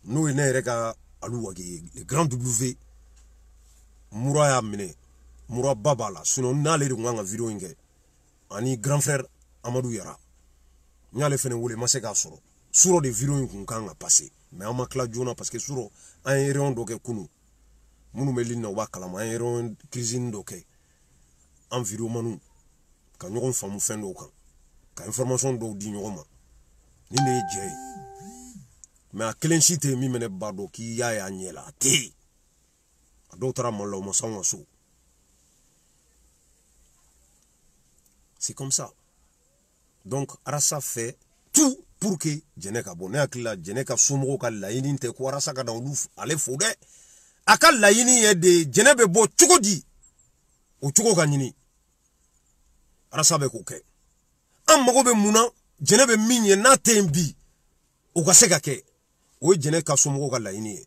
Nous, il y a les grands W, Mouraya Mene, Moura Babala, sinon, on a les vidéo une ani grand frère Amadou Yara nyale fene wole maseka suro de vidéo kun kan passer mais on ma kla jona parce que suro un héron doke kunu munu melina wa kala ma héron cuisine doke en vidéo manu ka ñogon famu fen do kan ka information do di ñogoma ni ne jey mais a kelen cité mi mene bado ki ya nyela te do tara mo lo mo sanwa so. C'est comme ça. Donc, Rassa fait tout pour que Djeneka bonne akila Djeneka sumro ka laini te ko Rassa ka dans louf ale fode akal laini e de Djenebe bo chukodi o chuko ka nyini Rassa be ko ke am mago be muna Djenebe minye na tembi o ka seka ke o Djeneka sumro ka laini e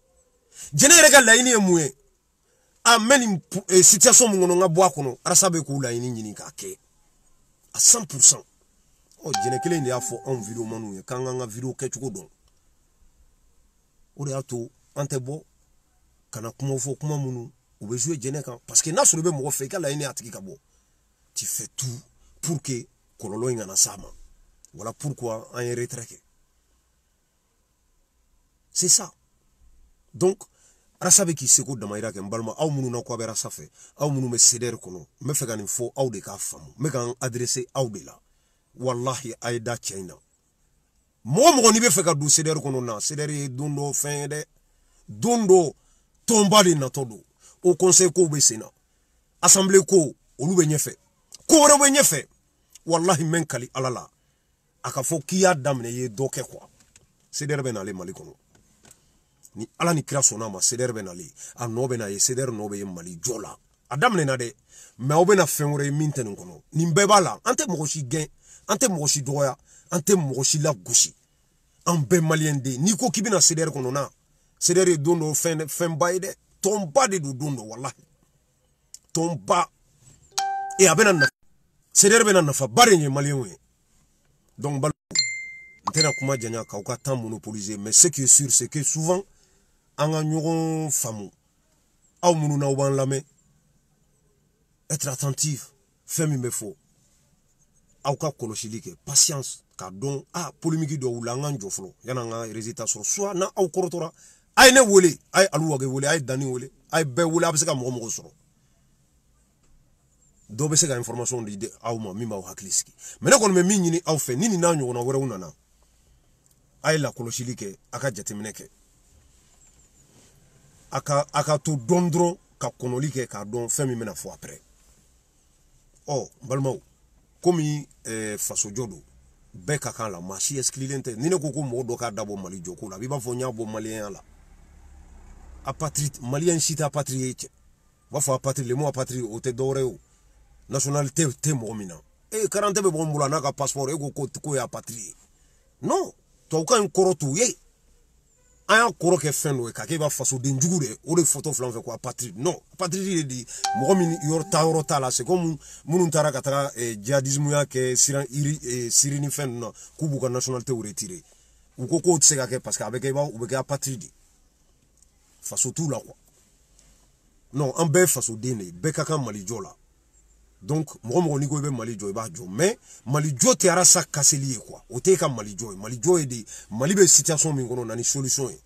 Djenere ka laini e mué a meni situation mu nga bo akono Rassa be ko laini nyini ka ke à 100%. Oh, je n'ai pas fait un vidéo manou quand on a vidéo quelque chose. On est à tout, on est bon. Quand on a fait comment manou, on veut jouer Djeneka parce que n'a sur le même fait qu'à la ligne kabo. Tu fais tout pour que Kololo ait un sama. Voilà pourquoi on est retraité. C'est ça. Donc, Rassa be ki Seko Damaïra ke mbalma aw munu na ko be Rassa fe aw munu me seder kono me fe kan fo aw de ka famu me kan adresser aw de la wallahi ay da china mo ni be fe ka du seder kono na seder e dundo fin de dundo tombali na todo au conseil ko be sena assemblée ko olu be nyefe ko re be nyefe wallahi men kali alala aka fo kiya damne ye doke quoi seder be na le mali kono ni ala ni kira sona ma seder benali a no bena ye seder no be mali jola adam ne na de me obena fenwore minten kono ni mbebala ante mogoshi gen ante mogoshi doya ante mogoshi la gushi an be malien de ni ko kibina seder kono na seder e dondo fen baide tomba de dondo wallahi tomba e abena na seder bena na fa bare ni malien we donc bal ntena kuma janya ka ka temps monopoliser mais ce qui est sûr c'est que souvent anga ñogon famu aw munu na wan lame être attentif femi me fo aw ka koloshilike patience ka don polémique do wula nga njoflo yana nga résultat sur soit na aw korotora ay ne wole ay alu wage wole ay dani wole ay be wole abseka mo soro do be se ga information de aw ma mi ma hakliski mais ne kon me mi nyini aw fe nini na ñogona wore unana ay la koloshilike aka jatemineke aka to dondro ka konoli ke ka don femi mena fo après oh balmao komi faso jodo be ka kan la machi esclilente ni ne ko mo do ka dabo mali joko la bi ba fo nya bo malien la apatrite malien chita patriete va fɔ apatrie le mot apatrie o tɛ dɔwɛrɛ o nationalité tɛ mɔgɔ min na karante bɛ bɔ n bolo n'a ka passeport e ko ye apatrie ye non tubabukan in kɔrɔ t'u ye an y'a kɔrɔ kɛ fɛn dɔ ye k'a kɛ i b'a fasoden jugu de o de photo fila fɛ ko apatrie non apatrie de di mɔgɔ min yɔrɔ t'a la c'est comme minnu taara ka taga djihadisme ya kɛ Syrie ni fɛn ninnu na k'u b'u ka nationalité retirer u ko k'o tɛ se ka kɛ parce que a bɛ kɛ u bɛ kɛ apatrie de faso t'u la quoi non an bɛɛ ye fasoden de ye bɛɛ ka kan Mali jɔ la donc mɔgɔ n'i ko i bɛ Mali jɔ i b'a jɔ mais Mali jɔ tɛ arasa kaseli ye quoi o tɛ ka Mali jɔ ye Mali jɔ ye de Mali bɛ situation min kɔnɔ na ni solution ye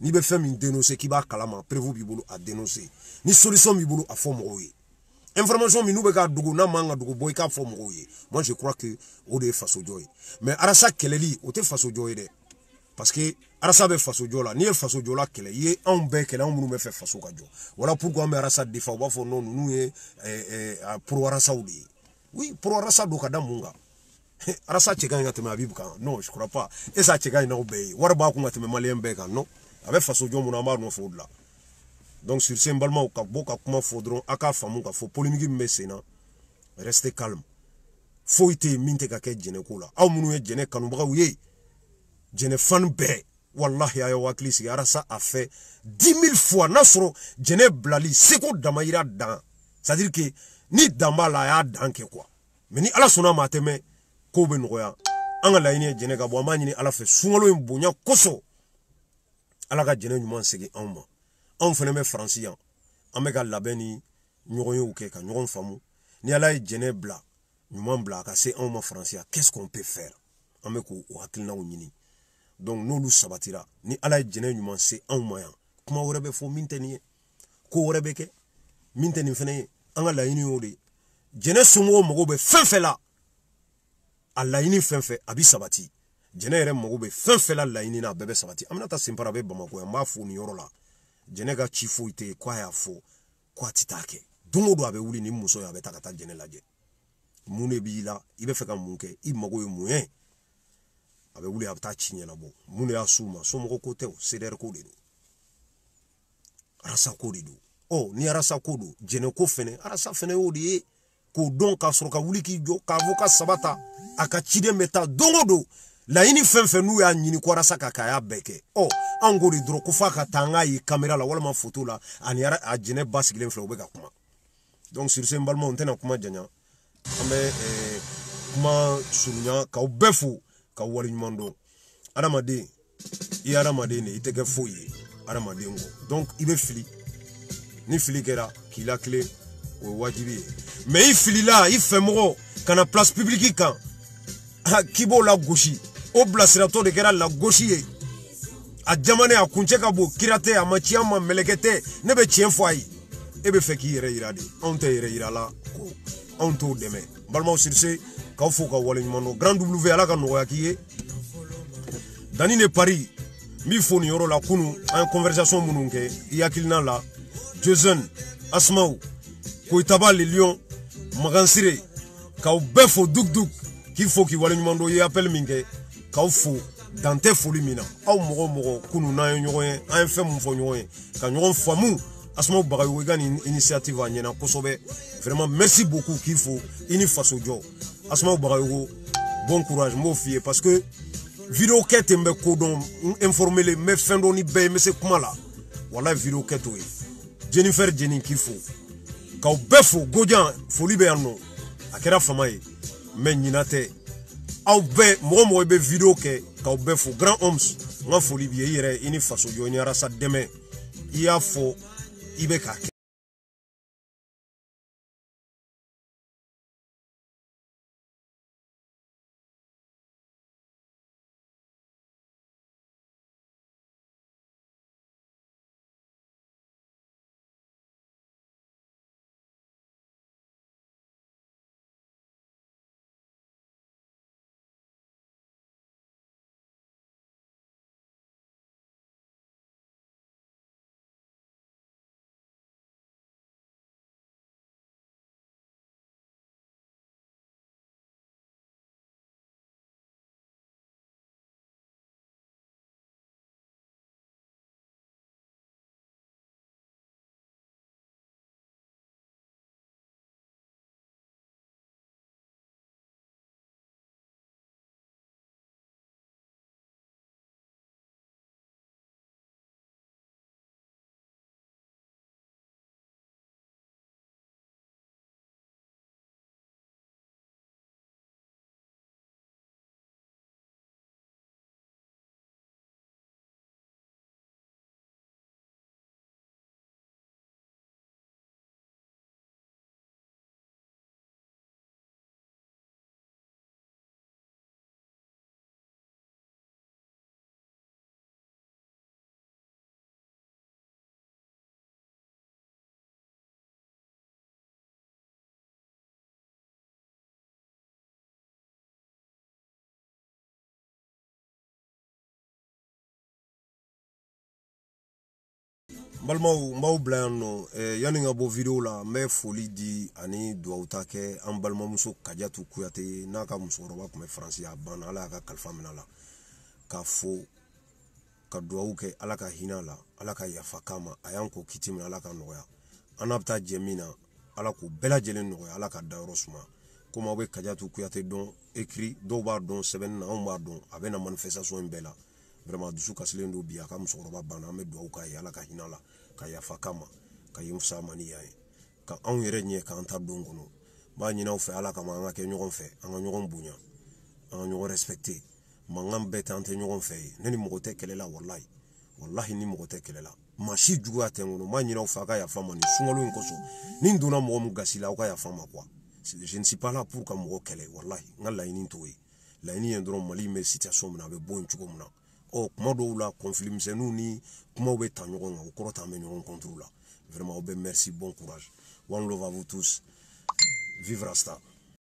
n'i bɛ fɛn min dénoncer k'i b'a kalama prévu b'i bolo a dénoncer ni solution b'i bolo a fɔ mɔgɔw ye information min n'u bɛ k'a dogo n'a man ka dogo bɔ i k'a fɔ mɔgɔw ye moi je crois que o de ye faso jɔ ye mais arasa kɛlɛli o tɛ faso jɔ ye dɛ parce que arasa bɛ faso jɔ la n'i ye faso jɔ la kɛlɛ i ye anw bɛɛ kɛlɛ anw minnu bɛ fɛ faso ka jɔ voilà pourquoi an bɛ arasa défend u b'a fɔ non ninnu ye pro arasaw de ye oui pro arasa don ka da mun kan arasa cɛ ka ɲi ka tɛmɛ Abibu kan non je crois pas esa cɛ ka ɲi n'aw bɛɛ ye wari b'a kun ka tɛmɛ maliyɛn bɛɛ kan non a bɛ faso jɔ mun na an b'a nɔfɛ o de la donc sur ce n balimaw ka bɔ ka kuma fɔ dɔrɔn a k'a faamu k'a fɔ polémique min bɛ sen na restez calme foyi tɛ yen min tɛ ka kɛ jɛnɛko la aw minnu ye jɛnɛ kanubagaw ye jɛnɛ fan bɛɛ wallahi a y'aw hakili sigi arasa a fait 10 000 fois n'a sɔrɔ jɛnɛ bilali seko damayira dan c'est à dire que ni dan b'a la a y'a dan kɛ quoi mais ni ala sɔnna ma a tɛmɛ kow bɛ nɔgɔya an ka laɲini ye jɛnɛ ka bɔ an b'a ɲini ala fɛ sunkalo in bonya kosɔn ala ka jɛnɛ ɲuman segin anw ma anw fana bɛ faransi yan an bɛ ka labɛn ni ɲɔgɔn yew kɛ ka ɲɔgɔn faamu ni ala ye jɛnɛ bila ɲuman bila a ka se anw ma faransi yan qu'est-ce qu'on peut faire an bɛ k'o hakilinaw ɲini donc n'olu sabatira ni ala ye jɛnɛ ɲuman se anw ma yan kuma wɛrɛ bɛ fɔ min tɛ nin ye ko wɛrɛ bɛ kɛ min tɛ nin fana ye an ka laɲini y'o de ye jɛnɛ somɔgɔw mago bɛ fɛn fɛn la a laɲini fɛn fɛn a bɛ sabati jɛnɛ yɛrɛ mago bɛ fɛn fɛn la laɲini na a bɛɛ bɛ sabati an bɛna taa senpara a bɛ Bamako yan n b'a fɔ nin yɔrɔ la jɛnɛ ka ci foyi tɛ yen k'a y'a fɔ k'a tɛ taa kɛ don o don a bɛ wuli ni muso ye a bɛ taa ka taa jɛnɛ lajɛ mun de b'i la i bɛ fɛ ka mun kɛ i mago ye mun ye a bɛ wuli a bɛ taa ci ɲɛnabɔ mun de y'a s'u ma somɔgɔ ko tɛ o CDR ko de don arasa ko de don ni arasa ko don jɛnɛ ko fɛnɛ arasa fɛnɛ y'o de ye k'o dɔn k'a sɔrɔ ka wuli k'i jɔ k'a fɔ ka saba ta a ka ciden bɛ taa don o don laɲini fɛn fɛn n'u y'a ɲini ko arasa ka k'a y'a bɛɛ kɛ anw ko de dɔrɔn ko f'a ka taa an k'a ye caméra la walima photo la ani a jɛnɛ ba sigilen filɛ u bɛ ka kuma donc sur ce n balimaw n tɛna kuma janya an bɛ kuma surunya k'aw bɛɛ fo ka wari ɲuman dɔn adamaden i ye adamaden de i tɛ kɛ foyi ye adamaden kɔ donc i bɛ fili ni fili kɛra k'i lakile o ye wajibi ye mais i filila i fɛmɔgɔ ka na place publique kan k'i b'o la gosi o bilasiratɔ de kɛra la gosi ye a jamana a kuncɛ ka bon kira tɛ a ma ci an ma mɛlɛkɛ tɛ ne bɛ tiɲɛ fɔ a ye e bɛ fɛ k'i yɛrɛ yira de anw tɛ yɛrɛ yira la ko anw t'o dɛmɛ balimaw sur ce k'aw fo ka wale ɲuman dɔn Grand W ala ka nɔgɔya k'i ye Dani de Paris n b'i fo nin yɔrɔ la kunun an ye conversation minnu kɛ i hakilina la Jason Asmaw Koyitaba le Lion Magansire k'aw bɛɛ fo duk k'i fo k'i wale ɲuman dɔn i ye appel min kɛ k'aw fo dan tɛ foli min na aw mɔgɔ kunun n'an ye ɲɔgɔn ye an ye fɛn mun fɔ ɲɔgɔn ye ka ɲɔgɔn faamu Asmaw Bagayogo i ka nin initiative a ɲɛna kosɛbɛ vraiment merci beaucoup k'i fo i ni faso jɔ Asmaw Bagayogo bon courage n b'o f'i ye parce que vidéo kɛ ten bɛ ko dɔn n informer n bɛ fɛn dɔn ni bɛɛ ye n bɛ se kuma la walahi vidéo kɛ t'o ye Jennifer Jeni k'i fo k'aw bɛɛ fo Gojan foli bɛ yan nɔ a kɛra fama ye mais ɲina tɛ aw bɛɛ mɔgɔ i bɛ vidéo kɛ k'aw bɛɛ fo Grand Homs n ka foli b'i ye i yɛrɛ i ni faso jɔ i ni arasa dɛmɛ i y'a fɔ i bɛ k'a kɛ Balmaw mbaw blayano yani nga bo video la me foli di ani duauta ke an balmamuso Kadiatou Kouyaté naka musokoroba kuma France ya ban ala ka kalfa minala ka fo ka duau ke ala ka hinala ala ka yafa kama ayanko kitim ala ka noya anabta jemina ala ko bela jelen noya ala ka dayoro suma kuma be Kadiatou Kouyaté don écrit do ba don seben na on ba don abena manifestation bela vraiment dusu kasilen do biya ka musokoroba ban ame duau ka ala ka hinala ka yafa kama ka yimsa mani yaye ka anw yere nye ka anta don kono ba nyinaw fe ala kama anga ke ɲɔgɔn fɛ anga ɲɔgɔn bonya anga ɲɔgɔn respecter mangan bɛɛ tɛ an tɛ ɲɔgɔn fɛ ye ne ni mɔgɔ tɛ kɛlɛ la wallahi ni mɔgɔ tɛ kɛlɛ la masi juguya tɛ n kono ma ɲinaw fɛ a ka yafa ma ni sunkalo in kosɔn ni donna mɔgɔ mun gasi la aw ka yafa ma quoi je ne suis pas là pour ka mɔgɔ kɛlɛ wallahi n ka laɲini t'o ye laɲini ye dɔrɔn Mali in bɛ situation min na a bɛ bɔ yen cogo min na kuma dɔw la conflit misɛnninw ni kumaw bɛ ta ɲɔgɔn kan o kɔrɔ t'an bɛ ɲɔgɔn contre la vraiment aw bɛ merci bon courage one love à vous tous vive Rasta.